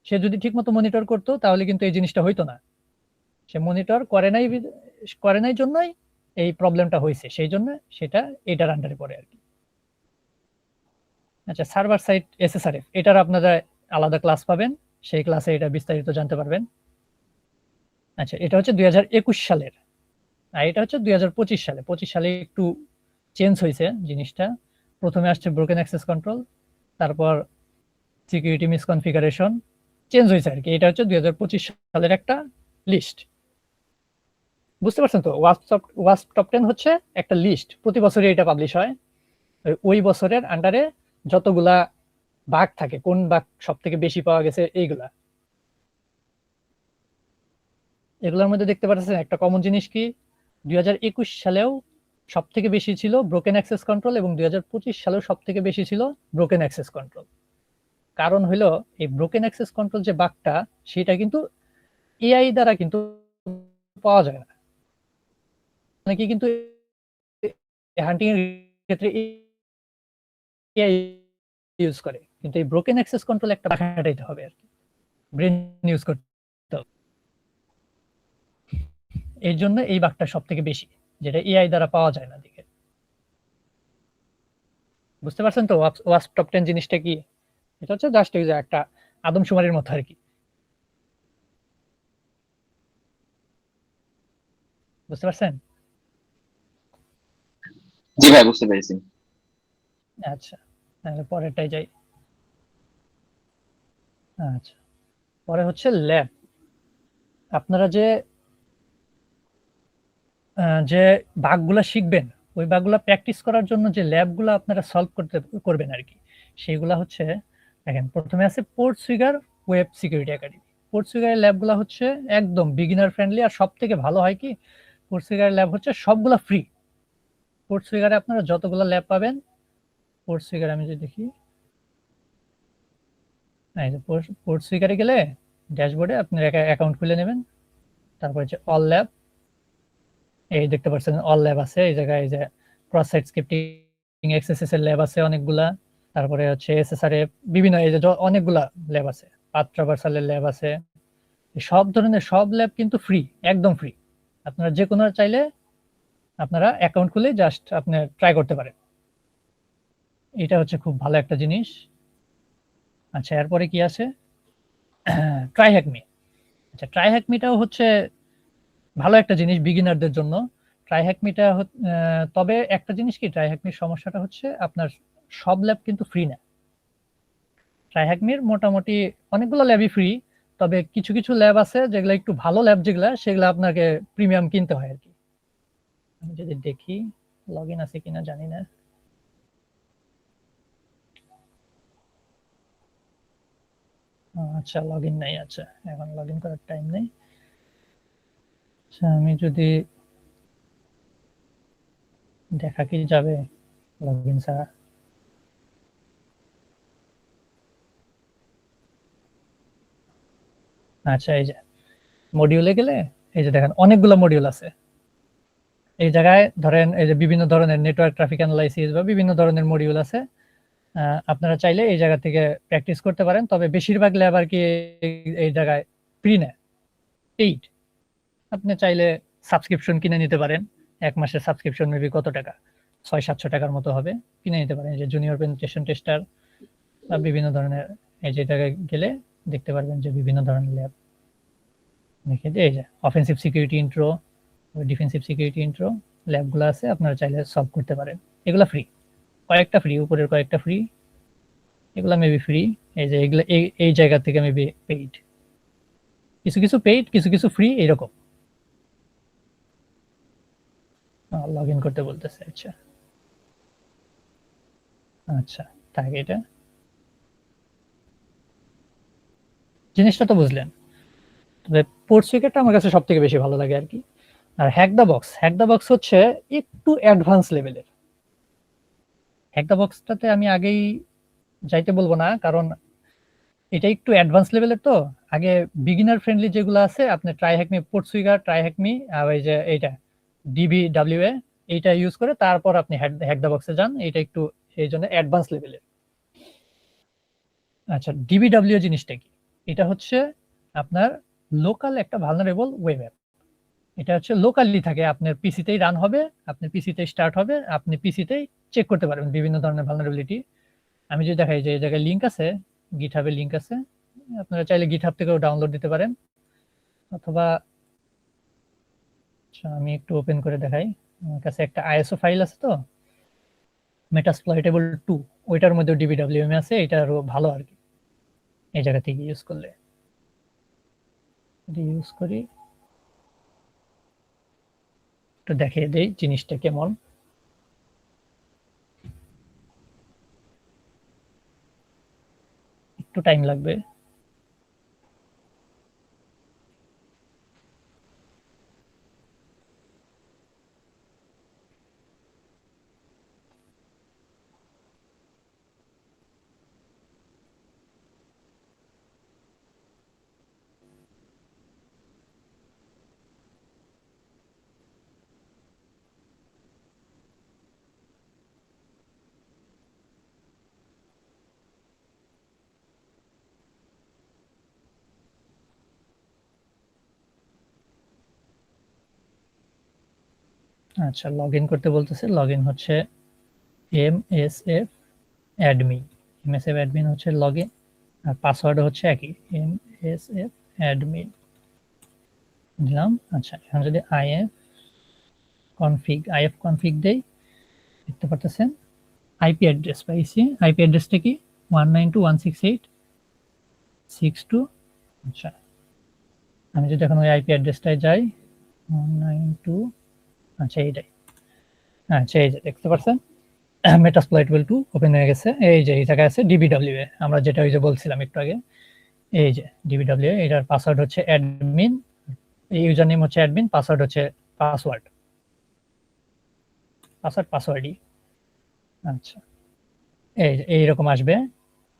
সে যদি ঠিকমতো মনিটর করতো তাহলে কিন্তু এই জিনিসটা হইতো না। সে মনিটর করে নাই জন্যই এই প্রবলেমটা হয়েছে, সেই জন্য সেটা এটার আন্ডারে পড়ে আর কি। আচ্ছা, সার্ভার সাইড এসএসআরএফ, এটার আপনারা আলাদা ক্লাস পাবেন, সেই ক্লাসে এটা বিস্তারিত জানতে পারবেন। আচ্ছা, এটা হচ্ছে 2021 সালের, আর এটা হচ্ছে 2025 সালে। 25 সালে একটু চেঞ্জ হয়েছে জিনিসটা। প্রথমে আসছে ব্রোকেন অ্যাক্সেস কন্ট্রোল, তারপর সিকিউরিটি মিসকনফিগারেশন, চেঞ্জ হয়েছে আর কি। এটা হচ্ছে 2025 সালের একটা লিস্ট। বুঝতে পারছেন তো? ওয়াস্প টপ 10 হচ্ছে একটা লিস্ট, প্রতি বছরই এটা পাবলিশ হয়। ওই বছরের আন্ডারে যতগুলা বাগ থাকে, কোন বাগ সব থেকে বেশি পাওয়া গেছে, এগুলোর মধ্যে দেখতে পাচ্ছেন একটা কমন জিনিস কি, 2021 সালেও সব থেকে বেশি ছিল ব্রোকেন অ্যাক্সেস কন্ট্রোল এবং 2025 সালেও সব থেকে বেশি ছিল ব্রোকেন অ্যাক্সেস কন্ট্রোল। কারণ হলো এই ব্রোকেন অ্যাক্সেস কন্ট্রোল যে বাগটা, সেটা কিন্তু এআই দ্বারা কিন্তু পাওয়া যায় না। অনেকে কিন্তু হান্টিং এর ক্ষেত্রে এআই ইউজ করে, কিন্তু এই ব্রোকেন অ্যাক্সেস কন্ট্রোল একটা খাটাইতে হবে আর কি, ব্রেন ইউজ করতে হবে। এর জন্য এই বাগটা সব থেকে বেশি, যেটা এআই দ্বারা পাওয়া যায় না দিকে। বুঝতে পারছেন তো ওয়াস্প টপ 10 জিনিসটা কি? এটা হচ্ছে জাস্ট এই যে একটা আদমশুমারির মতো আর কি। বুঝতে পারছেন? জি ভাই, বুঝতে পেরেছি। আচ্ছা, তাহলে পরেরটাই যাই। আচ্ছা, পরে হচ্ছে ল্যাব। আপনারা যে বাগগুলা শিখবেন, ওই বাগগুলা প্র্যাকটিস করার জন্য যে ল্যাবগুলো আপনারা সলভ করবেন আর কি, সেগুলা হচ্ছে, দেখেন প্রথমে আছে পোর্টসুইগার ওয়েব সিকিউরিটি একাডেমি। পোর্টসুইগারের ল্যাবগুলো হচ্ছে একদম বিগিনার ফ্রেন্ডলি, আর সব থেকে ভালো হয় কি, পোর্টসুইগারের ল্যাব হচ্ছে সবগুলা ফ্রি। পোর্টসুইগারে আপনারা যতগুলো ল্যাব পাবেন, পোর্টসুইগার আমি যদি দেখি, পোর্টসুইগারে গেলে ড্যাশবোর্ডে আপনার অ্যাকাউন্ট খুলে নেবেন, তারপর হচ্ছে অল ল্যাব, এই দেখতে পাচ্ছেন অল ল্যাব আছে এই জায়গায়। এই যে ক্রস সাইট স্ক্রিপ্টিং এক্সএসএস এর ল্যাব আছে অনেকগুলা, তারপরে হচ্ছে এসএসআরএফ, বিভিন্ন এই যে অনেকগুলা ল্যাব আছে, পাথ ট্রাভার্সালের ল্যাব আছে। সব ধরনের সব ল্যাব কিন্তু ফ্রি, একদম ফ্রি। আপনারা যে কোনো চাইলে আপনারা অ্যাকাউন্ট খুলে জাস্ট আপনি ট্রাই করতে পারেন। এটা হচ্ছে খুব ভালো একটা জিনিস। আচ্ছা, এরপরে কি আছে, ট্রাই হ্যাকমি। আচ্ছা, ট্রাই হ্যাকমিটাও হচ্ছে ভালো একটা জিনিস বিগিনারদের জন্য। ট্রাই হ্যাকমিটা তবে একটা জিনিস কি, ট্রাই হ্যাকমির সমস্যাটা হচ্ছে আপনার সব ল্যাব কিন্তু ফ্রি না। ট্রাই হ্যাকমির মোটামুটি অনেকগুলো ল্যাবই ফ্রি, তবে কিছু কিছু ল্যাব আছে যেগুলো একটু ভালো ল্যাব, যেগুলা সেগুলো আপনাকে প্রিমিয়াম কিনতে হয় আর কি। আমি যদি দেখি লগ ইন আছে কিনা জানি না। আচ্ছা, লগ ইন নাই। আচ্ছা, এখন লগ ইন করার টাইম নেই। আচ্ছা, আমি যদি দেখা কি যাবে লগইন ছাড়া? আচ্ছা, এই যে মডিউলে গেলে এই যে দেখেন অনেকগুলো মডিউল আছে। এই জায়গায় ধরেন এই যে বিভিন্ন ধরনের নেটওয়ার্ক ট্রাফিক অ্যানালাইসিস বা বিভিন্ন ধরনের মডিউল আছে। আপনারা চাইলে এই জায়গা থেকে প্র্যাকটিস করতে পারেন, তবে বেশিরভাগ ল্যাব আর কি এই জায়গায় ফ্রি নেয়, পেইড। আপনি চাইলে সাবস্ক্রিপশন কিনে নিতে পারেন। 1 মাসের সাবস্ক্রিপশন মেবি কত টাকা, 600-700 টাকার মতো হবে, কিনে নিতে পারেন। যে জুনিয়র পেনিট্রেশন টেস্টার বা বিভিন্ন ধরনের এই যে জায়গায় গেলে দেখতে পারবেন যে বিভিন্ন ধরনের ল্যাব দেখে যে এই যে offensive security intro, defensive security intro ল্যাবগুলো আছে, আপনারা চাইলে সলভ করতে পারেন। এগুলা ফ্রি, কয়েকটা ফ্রি, উপরের কয়েকটা ফ্রি, এগুলা মেবি ফ্রি। এই যে এগুলা এই জায়গা থেকে মেবি পেইড, কিছু কিছু পেইড, কিছু কিছু ফ্রি, এরকম। লগ ইন করতে বলতেছে। আচ্ছা আচ্ছা, তাই এটা জিনিসটা তো বুঝলেন। তবে পোর্টসুইকেটটা আমার কাছে সব থেকে বেশি ভালো লাগে আর কি। আর হ্যাক দ্য বক্স হচ্ছে একটু অ্যাডভান্স লেভেলের। হ্যাক দ্য বক্সটাতে আমি আগেই যাইতে বলবো না, কারণ এটা একটু অ্যাডভান্স লেভেলের। তো আগে বিগিনার ফ্রেন্ডলি যেগুলো আছে, আপনি ট্রাই হ্যাকমি, পোর্টসুইগার, ট্রাই হ্যাকমি আর ওই যে এইটা DBWA, এইটা ইউজ করে তারপর আপনি হ্যাক দ্য বক্সে যান। এটা একটু এই জন্য অ্যাডভান্স লেভেলের। আচ্ছা, DBWA জিনিসটা কি? এটা হচ্ছে আপনার লোকাল একটা ভালনারেবল ওয়েব অ্যাপ। এটা হচ্ছে লোকালি থাকে, আপনার পিসিতেই রান হবে, আপনার পিসিতেই স্টার্ট হবে, আপনি পিসিতেই চেক করতে পারবেন বিভিন্ন ধরনের ভালনারেবিলিটি। আমি যদি দেখাই যে এই জায়গায় লিঙ্ক আছে, গিটহাবের লিঙ্ক আছে, আপনারা চাইলে গিটহাব থেকেও ডাউনলোড দিতে পারেন, অথবা আমি একটু ওপেন করে দেখাই। আমার কাছে একটা ISO ফাইল আছে, তো মেটাসপ্লয়েটেবল 2, ওইটার মধ্যে DBWM আছে। এটা আরো ভালো আর কি, এই জায়গা থেকে ইউজ করলে। ইউজ করি একটু দেখিয়ে দেই জিনিসটা কেমন। একটু টাইম লাগবে। আচ্ছা, লগ ইন করতে বলতেছে। লগ ইন হচ্ছে MSF অ্যাডমিন। MSF অ্যাডমিন হচ্ছে লগ ইন, আর পাসওয়ার্ড হচ্ছে একই, MSF অ্যাডমিন দিলাম। আচ্ছা, এখন যদি IF কনফিগ দেই, দেখতে পারতেছেন আইপি অ্যাড্রেস পাইছি। আইপি অ্যাড্রেসটা কি 192.168.62। আচ্ছা, আমি যদি এখন ওই আইপি অ্যাড্রেসটায় যাই 192, আচ্ছা এইটাই। আচ্ছা, এই যে দেখতে পাচ্ছেন মেটাসপ্লয়েটেবল 2 ওপেন হয়ে গেছে। এই যে এই জায়গায় আছে DBWA, আমরা যেটা ওই যে বলছিলাম একটু আগে। এই যে DBWA, এটার পাসওয়ার্ড হচ্ছে অ্যাডমিন, এই ইউজার নেম হচ্ছে অ্যাডমিন, পাসওয়ার্ড হচ্ছে পাসওয়ার্ডই। আচ্ছা, এইরকম আসবে।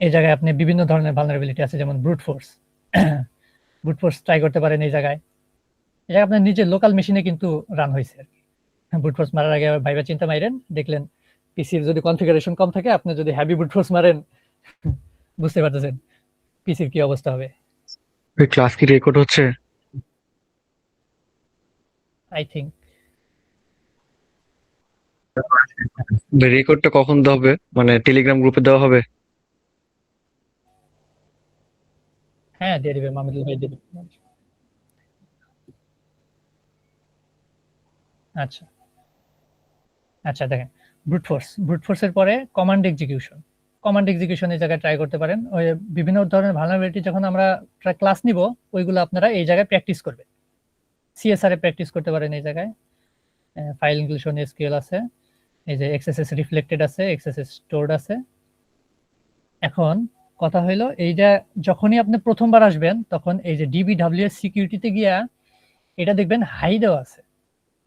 এই জায়গায় আপনি বিভিন্ন ধরনের ভালনারেবিলিটি আছে, যেমন ব্রুট ফোর্স ট্রাই করতে পারেন। এই জায়গায় আপনার নিজের লোকাল মেশিনে কিন্তু রান হয়েছে আর কি। ব্রুট ফোর্স মারার আগে ভাইবা চিন্তা মাইরেন, দেখলেন পিসির যদি কনফিগারেশন কম থাকে, আপনি যদি হেভি ব্রুট ফোর্স মারেন, বুঝতে পারতেছেন পিসির কি অবস্থা হবে। ওই ক্লাস কি রেকর্ড হচ্ছে? আই থিংক রেকর্ডটা কখন দেওয়া হবে, মানে টেলিগ্রাম গ্রুপে দেওয়া হবে? হ্যাঁ, দিয়ে দিবে, মাহমুদুল ভাই দিয়ে দিবে। আচ্ছা আচ্ছা, দেখেন ব্রুট ফোর্সের পরে কমান্ড এক্সিকিউশন এই জায়গায় ট্রাই করতে পারেন। ওই বিভিন্ন ধরনের ভালনারেবিলিটি যখন আমরা ক্লাস নিব, ওইগুলো আপনারা এই জায়গায় প্র্যাকটিস করবেন। CSR এ প্র্যাকটিস করতে পারেন। এই জায়গায় ফাইল ইনক্লুশন SQL আছে, এই যে XSS রিফ্লেক্টেড আছে, XSS স্টোরড আছে। এখন কথা হইলো, এইটা যখনই আপনি প্রথমবার আসবেন, তখন এই যে DBWA সিকিউরিটিতে গিয়া এটা দেখবেন হাই দেওয়া আছে।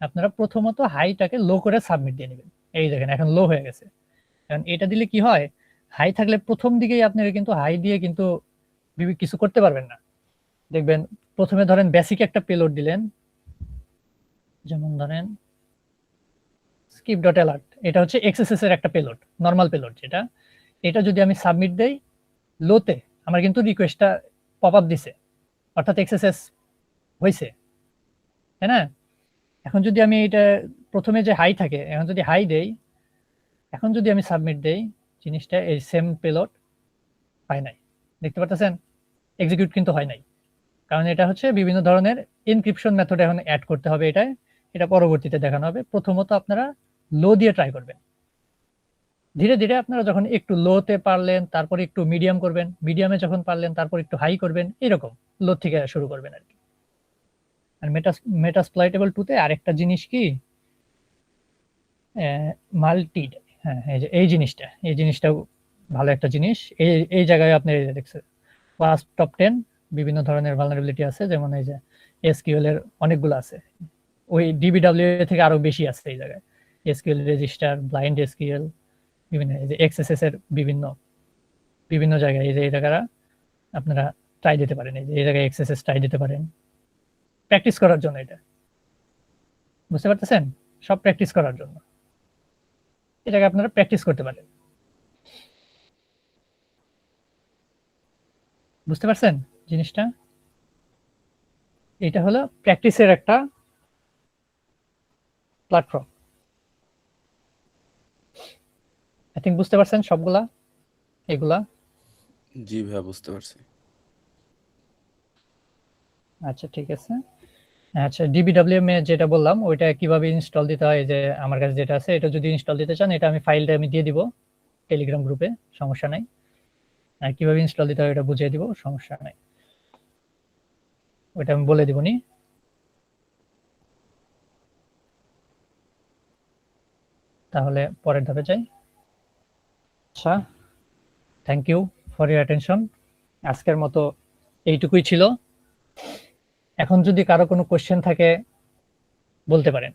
আপনারা প্রথমত হাইটাকে লো করে সাবমিট দিয়ে নেবেন। এই দেখেন এখন লো হয়ে গেছে। কারণ এটা দিলে কি হয়, হাই থাকলে প্রথম দিকেই আপনারা কিন্তু হাই দিয়ে কিন্তু কিছু করতে পারবেন না। দেখবেন প্রথমে ধরেন বেসিক একটা পেলোড দিলেন, যেমন ধরেন স্কিপ ডট অ্যালার্ট, এটা হচ্ছে এক্সএসএস এর একটা পেলোড, নরমাল পেলোড যেটা। এটা যদি আমি সাবমিট দেই লোতে, আমার কিন্তু রিকোয়েস্টটা পপ আপ দিছে, অর্থাৎ এক্সএসএস হয়েছে, তাই না? এখন যদি আমি এটা প্রথমে যে হাই থাকে, এখন যদি হাই দেই, এখন যদি আমি সাবমিট দেই, জিনিসটা এই সেম পেলোড হয় নাই, দেখতে পাচ্ছেন? এক্সিকিউট কিন্তু হয় নাই, কারণ এটা হচ্ছে বিভিন্ন ধরনের এনক্রিপশন মেথড এখন অ্যাড করতে হবে। এটা পরবর্তীতে দেখানো হবে। প্রথমত আপনারা লো দিয়ে ট্রাই করবেন, ধীরে ধীরে আপনারা যখন একটু লোতে পারলেন তারপর একটু মিডিয়াম করবেন, মিডিয়ামে যখন পারলেন তারপর একটু হাই করবেন, এরকম লো থেকে শুরু করবেন আর কি। আর মেটাসপ্লয়েটেবল 2 তে আরেকটা জিনিস কি, মাল্টি, হ্যাঁ এই জিনিসটাও ভালো একটা জিনিস। এই জায়গায় আপনি দেখছেন ফার্স্ট টপ 10 বিভিন্ন ধরনের ভালনারেবিলিটি আছে, যেমন এই যে এসকিউএল এর অনেকগুলো আছে, ওই ডিবিডব্লিউ থেকে আরো বেশি আছে এই জায়গায়। এসকিউএল রেজিস্টার, ব্লাইন্ড এসকিউএল, বিভিন্ন এই যে এক্সএসএস এর বিভিন্ন জায়গায় এই জায়গাটা আপনারা ট্রাই দিতে পারেন। এই জায়গায় এক্সএসএস ট্রাই দিতে পারেন প্র্যাকটিস করার জন্য। এটা বুঝতে পারতেছেন? সব প্র্যাকটিস করার জন্য এটাকে আপনারা প্র্যাকটিস করতে পারেন। বুঝতে পারছেন জিনিসটা? এটা হলো প্র্যাকটিসের একটা প্ল্যাটফর্ম। আই থিংক বুঝতে পারছেন সবগুলা এগুলা? জি ভাইয়া বুঝতে পারছি। আচ্ছা ঠিক আছে। আচ্ছা ডিবিডব্লিউএম এ যেটা বললাম ওইটা কিভাবে ইনস্টল দিতে হয়, যে আমার কাছে যেটা আছে এটা যদি ইনস্টল দিতে চান, এটা ফাইলটা আমি দিয়ে দিব টেলিগ্রাম গ্রুপে, সমস্যা নাই। আর কিভাবে ইনস্টল দিতে হয় এটা বুঝিয়ে দিব, সমস্যা নাই, ওইটা আমি বলে দিবনি। তাহলে পরের ধাপে যাই। আচ্ছা, thank you for your attention. আজকের মতো এইটুকুই ছিল। এখন যদি কারো কোনো কোশ্চেন থাকে বলতে পারেন।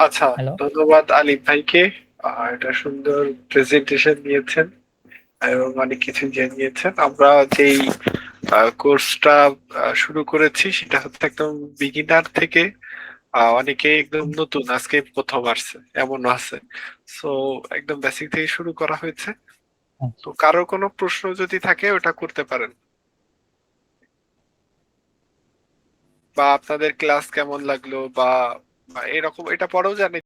আচ্ছা, হ্যালো, ধন্যবাদ আলিফ ভাইকে। এটা সুন্দর প্রেজেন্টেশন দিয়েছেন এবং অনেক কিছু জানিয়েছেন। আমরা যেই কোর্সটা শুরু করেছি সেটা হচ্ছে একদম বিগিনার থেকে অনেকে একদম নতুন, আজকে প্রথম আসছে এমনও আছে। সো একদম বেসিক থেকে শুরু করা হয়েছে। তো কারো কোনো প্রশ্ন যদি থাকে ওটা করতে পারেন, বা আপনাদের ক্লাস কেমন লাগলো বা এরকম, এটা পরেও জানি